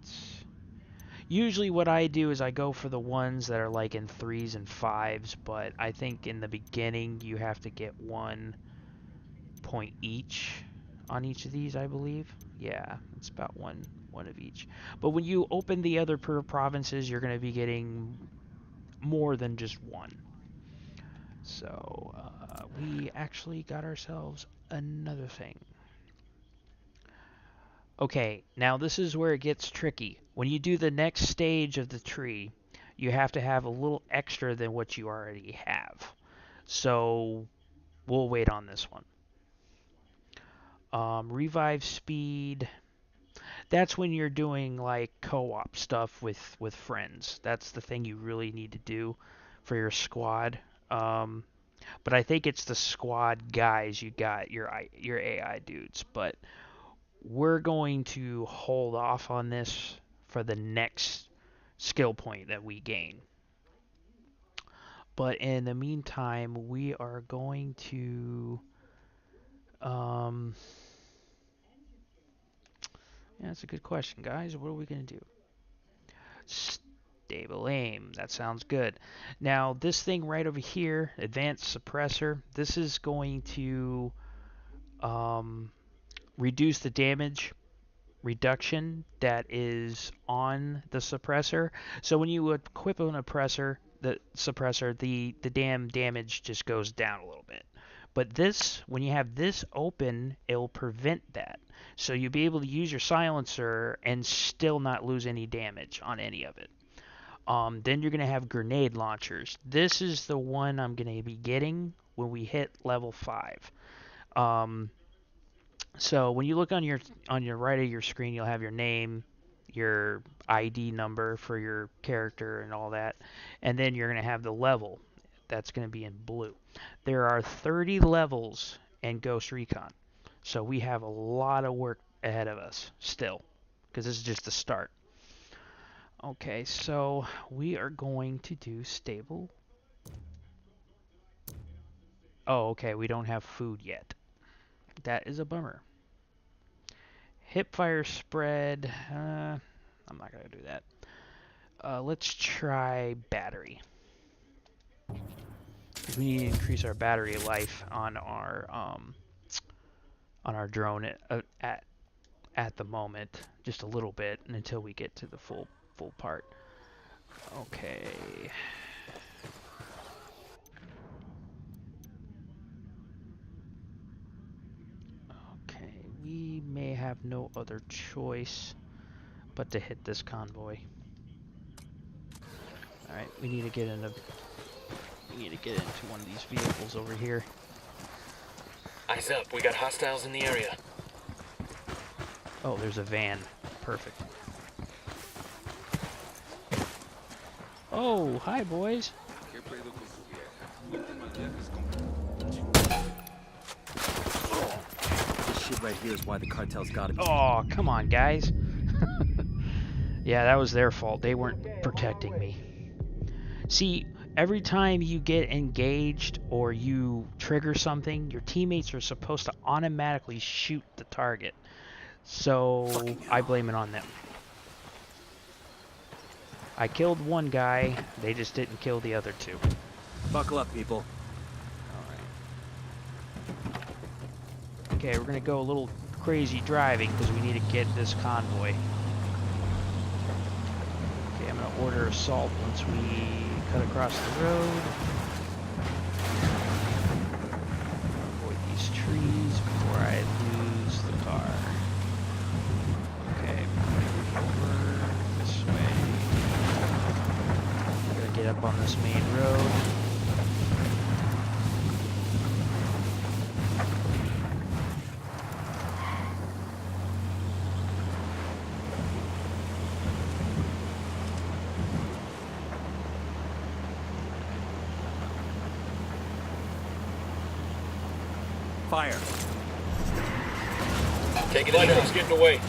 Usually what I do is I go for the ones that are like in 3s and 5s, but I think in the beginning you have to get 1 point each on each of these, I believe. Yeah, it's about one of each. But when you open the other provinces, you're going to be getting more than just 1. So, we actually got ourselves another thing. Okay, now this is where it gets tricky. When you do the next stage of the tree, you have to have a little extra than what you already have. So we'll wait on this one. Revive speed. That's when you're doing like co-op stuff with friends. That's the thing you really need to do for your squad. But I think it's the squad guys you got, your AI dudes. But we're going to hold off on this for the next skill point that we gain. But in the meantime, we are going to... yeah, that's a good question, guys. What are we going to do? Stable aim. That sounds good. Now, this thing right over here, advanced suppressor, this is going to reduce the damage reduction that is on the suppressor. So when you equip an suppressor, the damn damage just goes down a little bit. But this, when you have this open, it'll prevent that. So you'll be able to use your silencer and still not lose any damage on any of it. Then you're going to have grenade launchers. This is the one I'm going to be getting when we hit level 5. So when you look on your right of your screen, you'll have your name, your ID number for your character and all that. And then you're going to have the level. That's going to be in blue. There are 30 levels in Ghost Recon. So we have a lot of work ahead of us still, because this is just the start. Okay, so we are going to do stable. Oh, okay, we don't have food yet. That is a bummer. Hipfire spread. I'm not going to do that. Let's try battery. We need to increase our battery life on our drone at the moment, just a little bit, until we get to the full part. Okay. Okay, we may have no other choice but to hit this convoy. All right, we need to get into one of these vehicles over here. Eyes up, we got hostiles in the area. Oh, there's a van. Perfect. Oh, hi, boys. This shit right here is why the cartel's gotta be... Oh, come on, guys. Yeah, that was their fault. They weren't protecting me. See, every time you get engaged or you trigger something, your teammates are supposed to automatically shoot the target. So I blame it on them. I killed one guy, they just didn't kill the other two. Buckle up, people. Alright. Okay, we're gonna go a little crazy driving because we need to get this convoy. Okay, I'm gonna order assault once we cut across the road. Avoid these trees before I lose the car. Okay, over this way. Gotta get up on this main road. Fire. Take it in, he's getting away.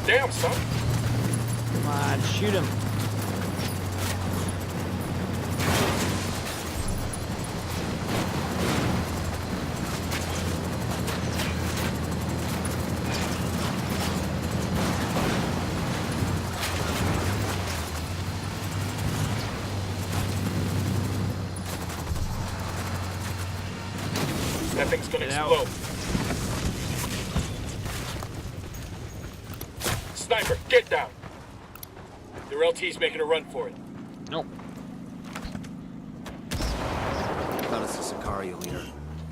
Damn, son. Come on, shoot him. That thing's gonna Get out. explode. Sniper, get down. Their LT's making a run for it. Nope. Found us a Sicario leader.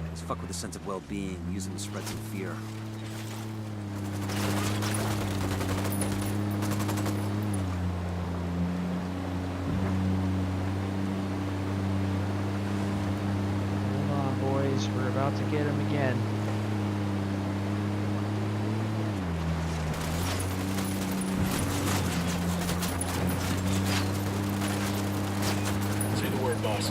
Let's fuck with a sense of well-being, using to spread some fear. Hold on, boys. We're about to get him again. Say the word, boss.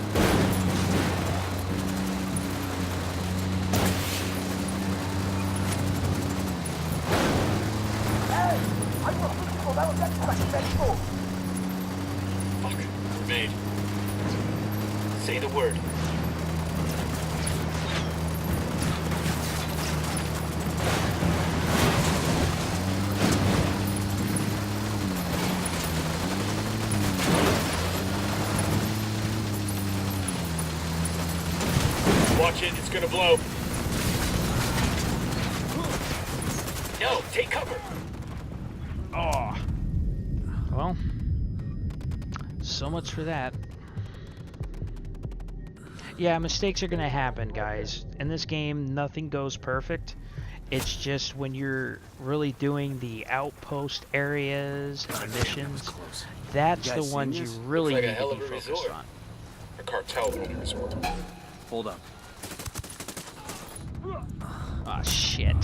Fuck, we're made. Say the word. Watch it, it's gonna blow. No, take cover. Oh. Well, so much for that. Yeah, mistakes are going to happen, guys. In this game, nothing goes perfect. It's just when you're really doing the outpost areas and the missions, that's the ones you really Looks like a need hell to of be a focused resort. on. A cartel-only resort. Hold up. Ah, shit.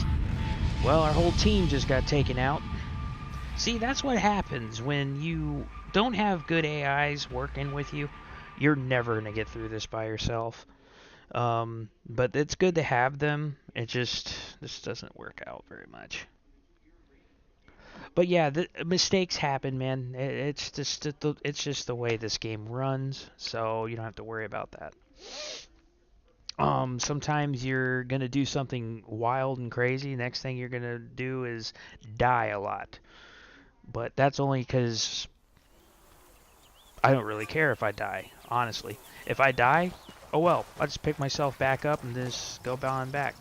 Well, our whole team just got taken out. See, that's what happens when you don't have good AIs working with you. You're never going to get through this by yourself. But it's good to have them. This doesn't work out very much. But yeah, the mistakes happen, man. It's just the way this game runs, so you don't have to worry about that. Sometimes you're gonna do something wild and crazy. Next thing you're gonna do is die a lot. But that's only because I don't really care if I die, honestly. If I die, oh well. I'll just pick myself back up and just go on back.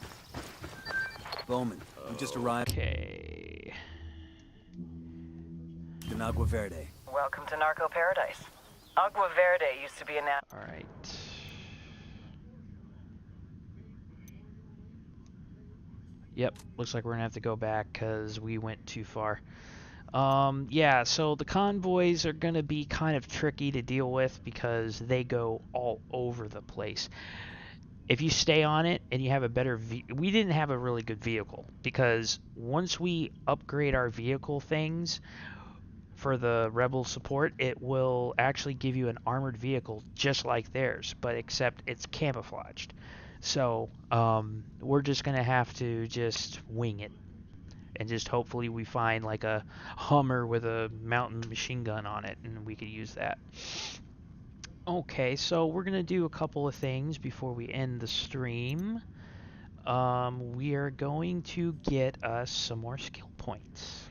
Bowman, we just arrived Okay. in Agua Verde. Welcome to Narco Paradise. Agua Verde used to be a All right. Yep, looks like we're gonna have to go back because we went too far. Yeah, so the convoys are gonna be kind of tricky to deal with because they go all over the place. If you stay on it and you have a better we didn't have a really good vehicle because once we upgrade our vehicle things for the rebel support, it will actually give you an armored vehicle just like theirs, but except it's camouflaged. So we're just gonna have to just wing it and just hopefully we find like a Hummer with a mountain machine gun on it and we could use that. Okay, so we're gonna do a couple of things before we end the stream. We are going to get us some more skill points.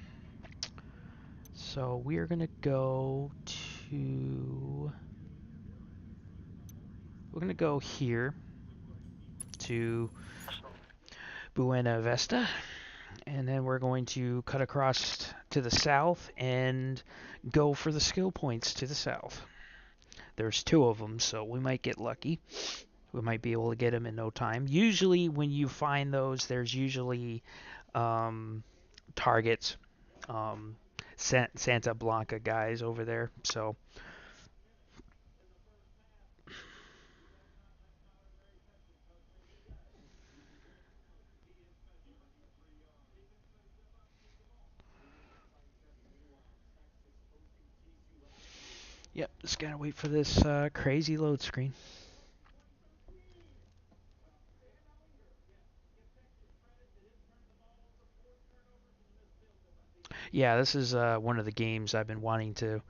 So we are gonna go to here to Buena Vista, and then we're going to cut across to the south and go for the skill points to the south. There's 2 of them, so we might get lucky. We might be able to get them in no time. Usually when you find those, there's usually targets, Santa Blanca guys over there. So yep, just gotta wait for this crazy load screen. Yeah, this is one of the games I've been wanting to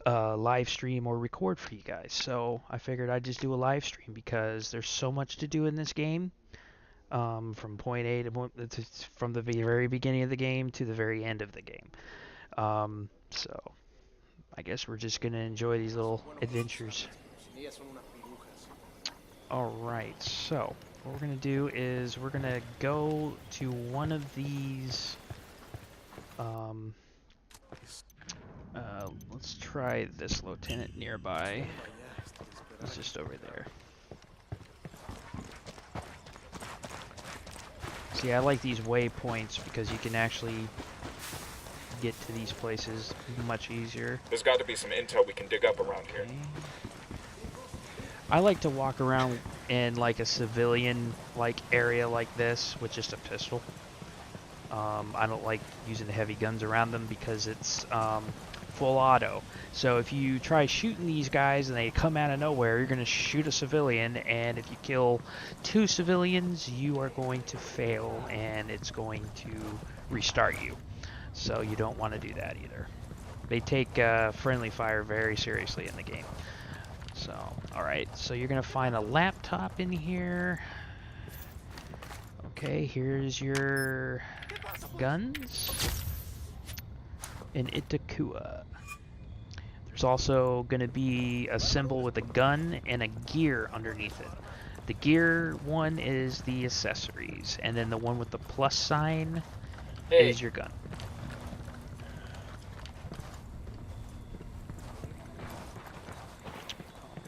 live stream or record for you guys. So I figured I'd just do a live stream because there's so much to do in this game. From point A from the very beginning of the game to the very end of the game. So I guess we're just gonna enjoy these little adventures. Alright, so what we're gonna do is we're gonna go to one of these let's try this lieutenant nearby. It's just over there. See, I like these waypoints because you can actually get to these places much easier. There's got to be some intel we can dig up around here. Okay. I like to walk around in like a civilian like area like this with just a pistol. I don't like using the heavy guns around them because it's full auto. So if you try shooting these guys and they come out of nowhere, you're going to shoot a civilian, and if you kill 2 civilians, you are going to fail and it's going to restart you. So you don't want to do that either. They take friendly fire very seriously in the game. So, alright, so you're going to find a laptop in here. Okay, here's your guns in Itakua. There's also going to be a symbol with a gun and a gear underneath it. The gear one is the accessories, and then the one with the plus sign is your gun.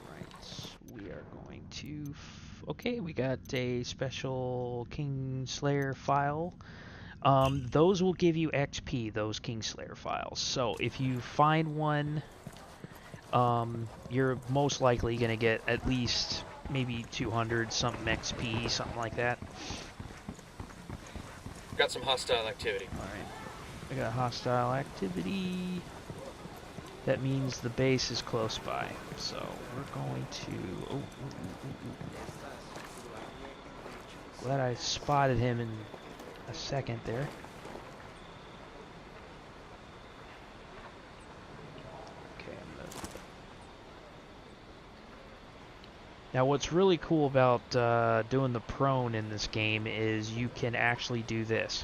Alright, we are going to... Okay, we got a special Kingslayer file Those will give you XP, those Kingslayer files. So if you find one, you're most likely going to get at least maybe 200 something XP, something like that. Got some hostile activity. Alright, I got hostile activity. That means the base is close by. So we're going to... Glad I spotted him in a second there. Now what's really cool about doing the prone in this game is you can actually do this.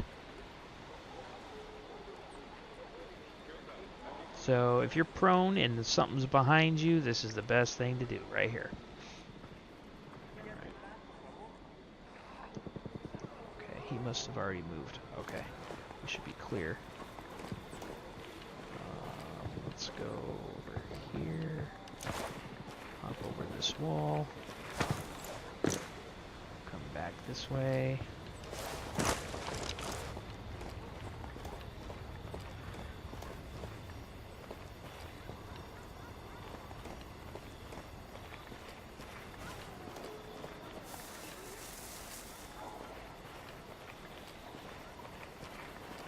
So if you're prone and something's behind you, this is the best thing to do right here. Okay, he must have already moved. Okay, we should be clear. Let's go over here. Hop over this wall. Come back this way.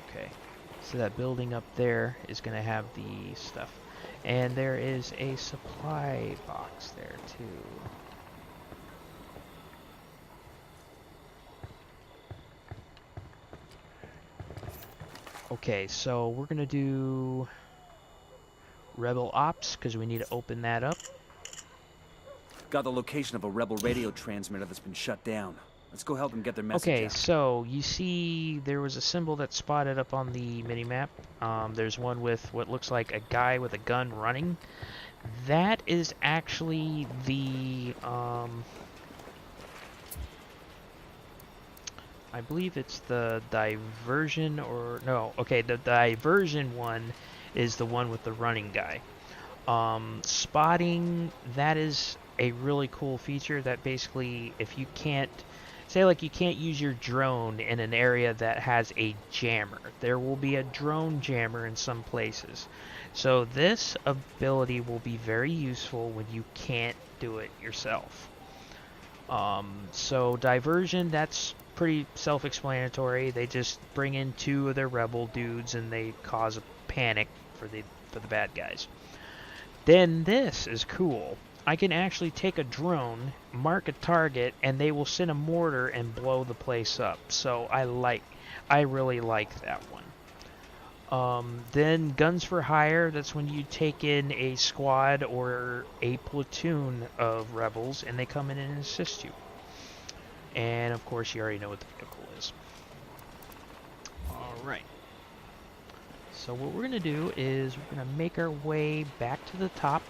Okay, so that building up there is going to have the stuff. And there is a supply box there too. Okay, so we're gonna do Rebel Ops because we need to open that up. Got the location of a rebel radio transmitter that's been shut down. Let's go help them get their message Okay, out. so you see there was a symbol that spotted up on the minimap. There's one with what looks like a guy with a gun running. That is actually the, I believe it's the diversion or, no, okay, the diversion one is the one with the running guy. Spotting, that is a really cool feature that basically, if you can't, say like you can't use your drone in an area that has a jammer, there will be a drone jammer in some places. So this ability will be very useful when you can't do it yourself. So diversion, that's pretty self-explanatory. They just bring in two of their rebel dudes and they cause a panic for the bad guys. Then this is cool. I can actually take a drone, mark a target, and they will send a mortar and blow the place up. So I really like that one. Then Guns for Hire, that's when you take in a squad or a platoon of rebels and they come in and assist you. And of course you already know what the vehicle is. Alright. So what we're going to do is we're going to make our way back to the top.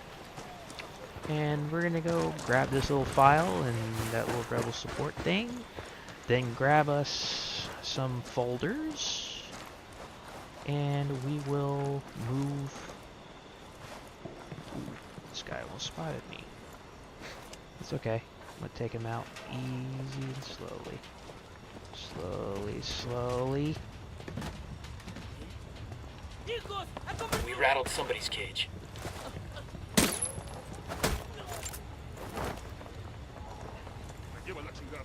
And we're going to go grab this little file and that little rebel support thing. Then grab us some folders. And we will move. This guy almost spotted me. It's okay. I'm going to take him out easy and slowly. Slowly, slowly. We rattled somebody's cage.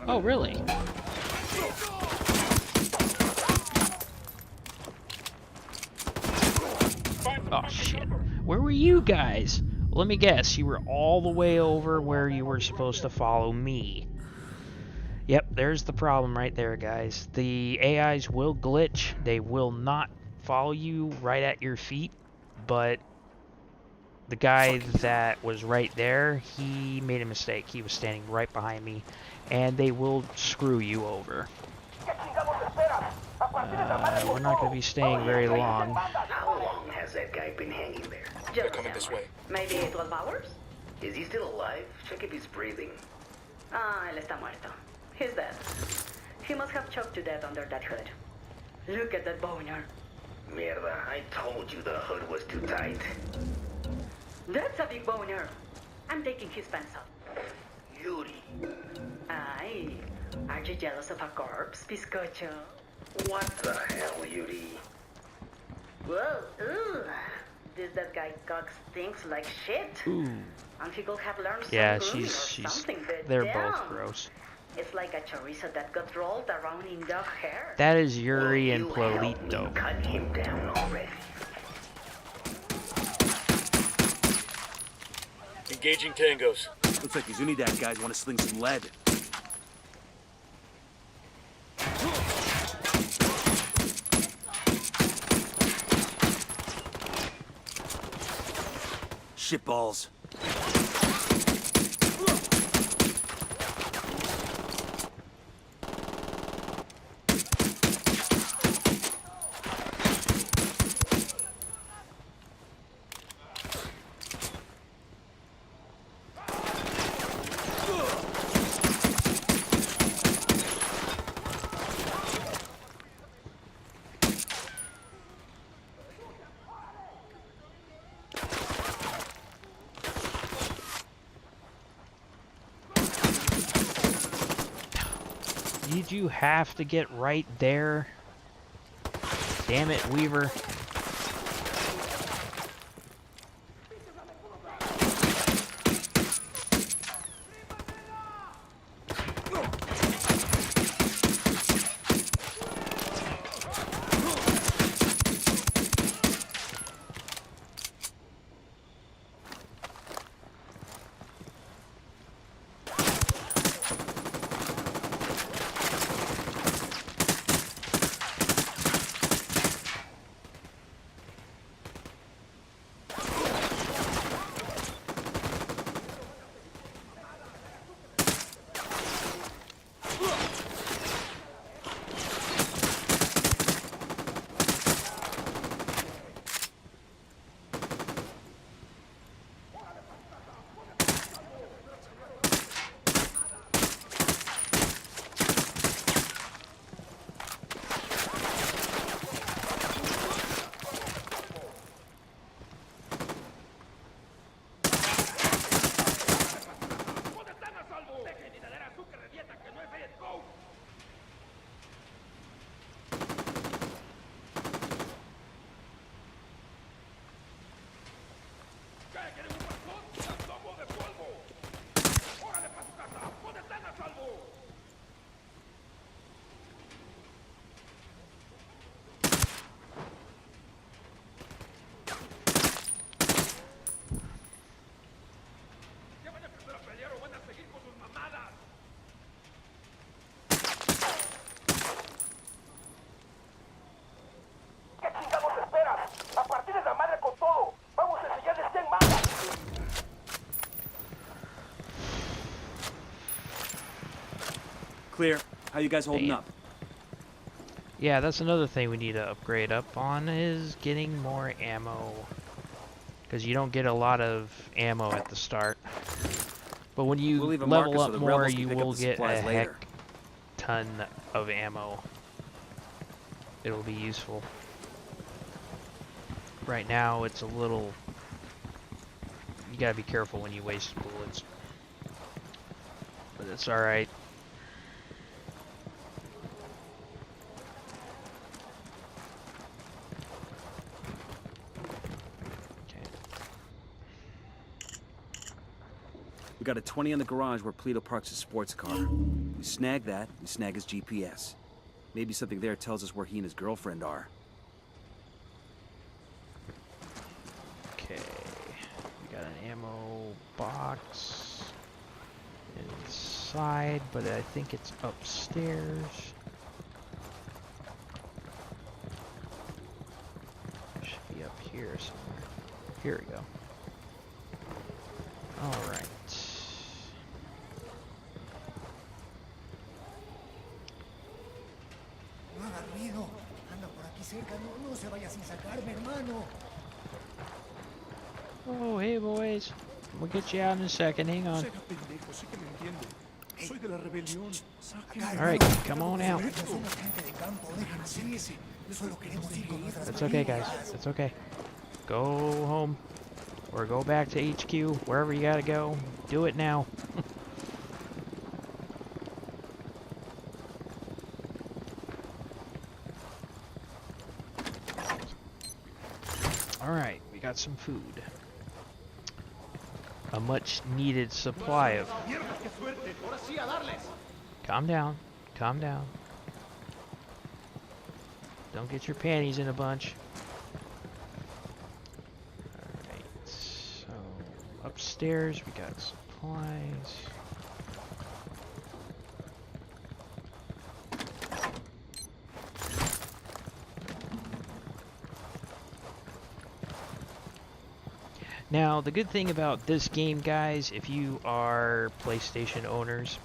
Oh, really? Oh, shit. Where were you guys? Let me guess, you were all the way over where you were supposed to follow me. Yep, there's the problem right there, guys. The AIs will glitch. They will not follow you right at your feet, but the guy that was right there, he made a mistake. He was standing right behind me, and they will screw you over. We're not going to be staying very long. How long has that guy been hanging there? They're coming this way. Maybe 12 hours? Is he still alive? Check if he's breathing. Ah, él está muerto. He's dead. He must have choked to death under that hood. Look at that boner. Mierda, I told you the hood was too tight. That's a big boner. I'm taking his pants off. Yuri. Ay, are you jealous of a corpse, bizcocho? What the hell, Yuri? Whoa, ooh. That guy Cox thinks like shit. Ooh. And he could have learned Yeah, some grooming or she's. something, but They're damn. both gross. It's like a chorizo that got rolled around in dog hair. That is Yuri and Polito. Cut him down already. Engaging tangos. Looks like these Unidad guys want to sling some lead. Shitballs. Did you have to get right there? Damn it, Weaver. Clear. How you guys holding up? Yeah, that's another thing we need to upgrade up on is getting more ammo. Because you don't get a lot of ammo at the start. But when you level up more, you will get a heck ton of ammo. It'll be useful. Right now, it's a little... You gotta be careful when you waste bullets. But it's alright. We got a 20 in the garage where Polito parks his sports car. We snag that, we snag his GPS. Maybe something there tells us where he and his girlfriend are. Okay. We got an ammo box inside, but I think it's upstairs. Should be up here somewhere. Here we go. Alright. Oh, hey boys. We'll get you out in a second. Hang on. Alright, come on out. That's okay, guys. That's okay. Go home. Or go back to HQ. Wherever you gotta go. Do it now. some food. A much needed supply of... Calm down. Calm down. Don't get your panties in a bunch. Alright, so upstairs we got supplies. Now, the good thing about this game, guys, if you are PlayStation owners,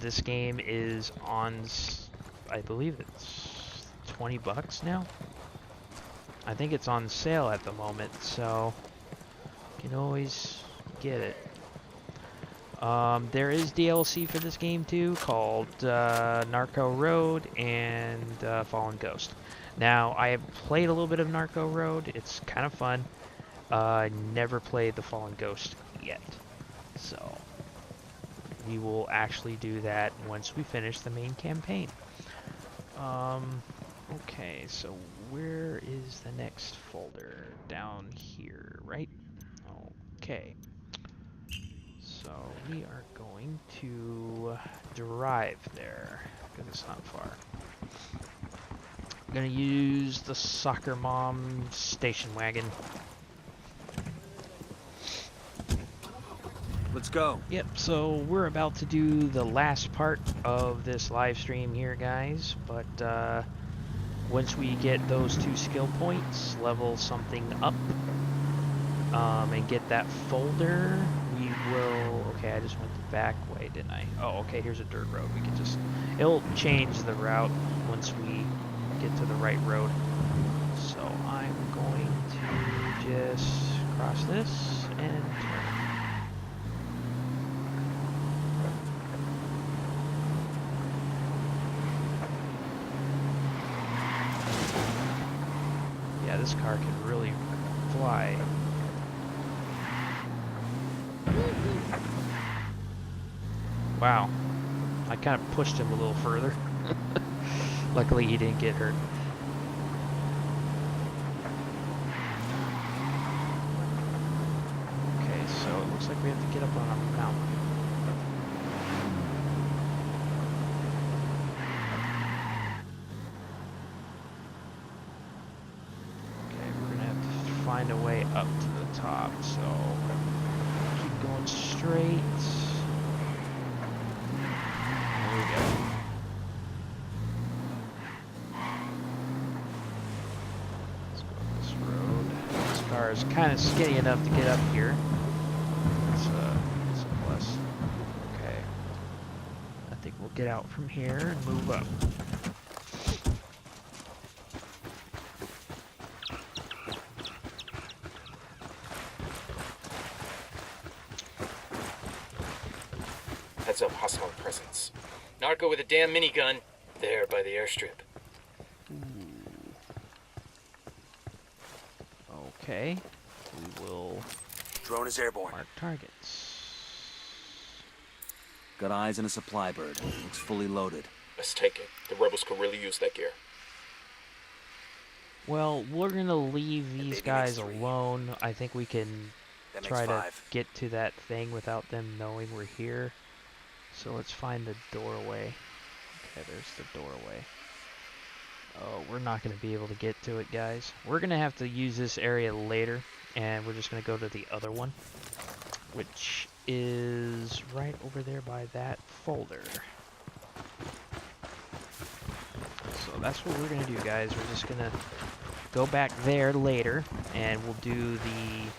this game is on, I believe it's 20 bucks now. I think it's on sale at the moment, so you can always get it. There is DLC for this game too, called Narco Road and Fallen Ghost. Now, I have played a little bit of Narco Road. It's kind of fun. I never played the Fallen Ghost yet, so we will actually do that once we finish the main campaign. Okay, so where is the next folder? Down here, right? Okay. So we are going to drive there, because it's not far. I'm going to use the Soccer Mom station wagon. Let's go. Yep, so we're about to do the last part of this live stream here, guys, but once we get those 2 skill points, level something up, and get that folder, we will... Okay, I just went the back way, didn't I? Oh, okay, here's a dirt road. We can just... It'll change the route once we get to the right road. So I'm going to just cross this and turn. Yeah, this car can really fly. Wow. I kind of pushed him a little further. Luckily he didn't get hurt. Okay, so it looks like we have to get up on a mountain. Find a way up to the top, so keep going straight. There we go. Let's go up this road. This car is kind of skinny enough to get up here. It's a plus. Okay. I think we'll get out from here and move up. Heads up, hostile presence. Narco with a damn minigun, there by the airstrip. Okay, we will... Drone is airborne. Mark targets. Got eyes on a supply bird. Looks fully loaded. Let's take it. The rebels could really use that gear. Well, we're gonna leave these guys alone. I think we can try to get to that thing without them knowing we're here. So let's find the doorway. Okay, there's the doorway. Oh, we're not going to be able to get to it, guys. We're going to have to use this area later, and we're just going to go to the other one, which is right over there by that folder. So that's what we're going to do, guys. We're just going to go back there later, and we'll do the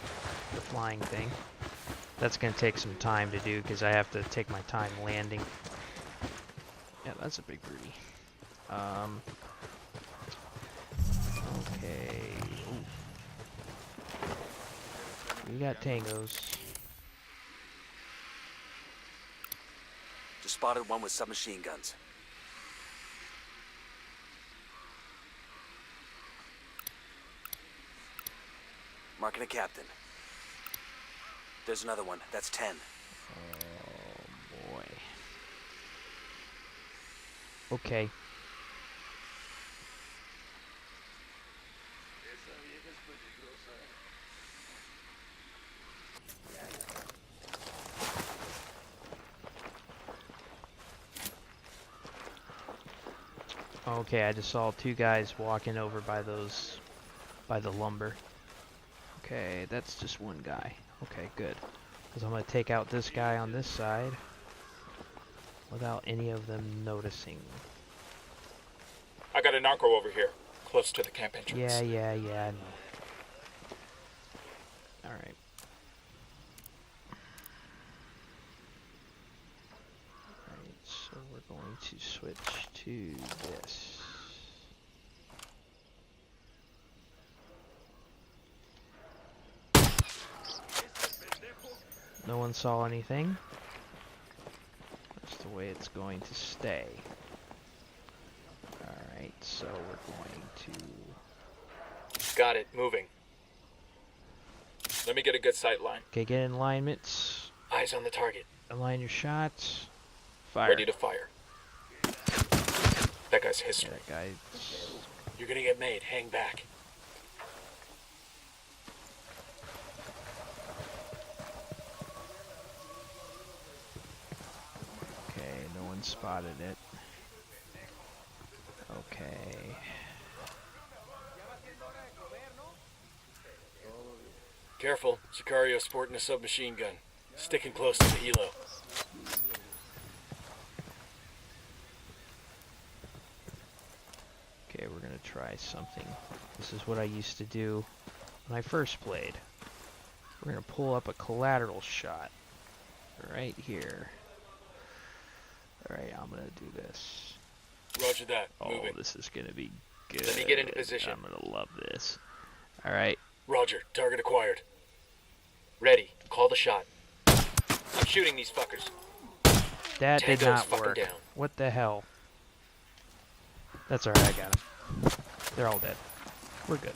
flying thing. That's going to take some time to do because I have to take my time landing. Yeah, that's a big booty. Okay. Ooh. We got tangos. Just spotted one with submachine guns. Marking a captain. There's another one. That's 10. Oh, boy. Okay. Okay, I just saw two guys walking over by the lumber. Okay, that's just one guy. Okay, good. Because I'm going to take out this guy on this side without any of them noticing. I got a narco over here, close to the camp entrance. Yeah, I know. Alright. Alright, so we're going to switch to this. No one saw anything. That's the way it's going to stay. Alright, so we're going to... Got it, moving. Let me get a good sight line. Okay, get in alignments. Eyes on the target. Align your shots. Fire. Ready to fire. That guy's history. That guy... You're gonna get made. Hang back. Okay, no one spotted it. Okay. Careful, Sicario sporting a submachine gun. Sticking close to the helo. Okay, we're gonna try something. This is what I used to do when I first played. We're gonna pull up a collateral shot right here. Alright, I'm gonna do this. Roger that. Oh, Moving. this is gonna be good. Let me get into position. I'm gonna love this. Alright. Roger. Target acquired. Ready. Call the shot. I'm shooting these fuckers. That did Tango's not fucking work. down. What the hell? That's alright, I got him. They're all dead. We're good.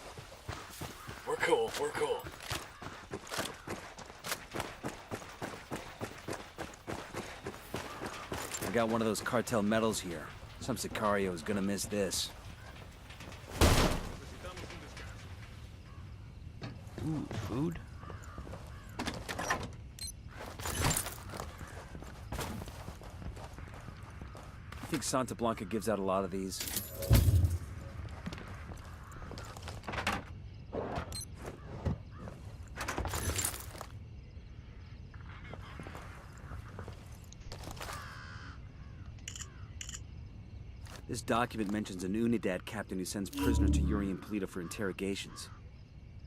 We're cool. We're cool. I got one of those cartel medals here. Some Sicario is gonna miss this. Ooh, food? I think Santa Blanca gives out a lot of these. This document mentions an Unidad captain who sends prisoner to Yuri and Polito for interrogations.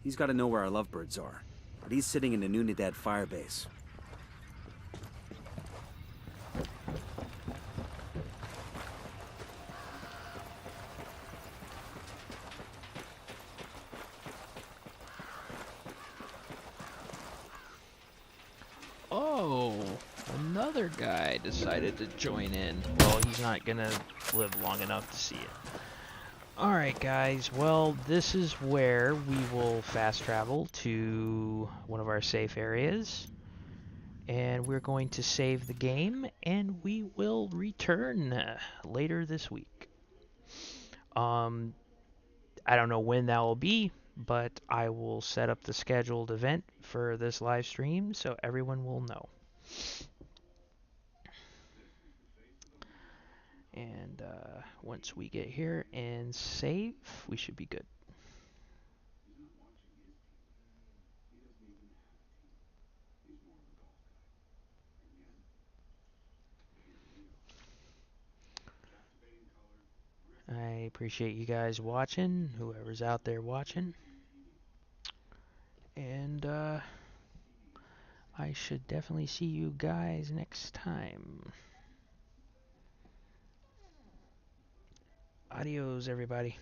He's got to know where our lovebirds are, but he's sitting in an Unidad firebase. Oh, another guy decided to join in. Well, he's not gonna live long enough to see it. Alright guys, well this is where we will fast travel to one of our safe areas. And we're going to save the game and we will return later this week. I don't know when that will be, but I will set up the scheduled event for this live stream so everyone will know. And once we get here and save, we should be good. I appreciate you guys watching, whoever's out there watching. And I should definitely see you guys next time. Adios, everybody.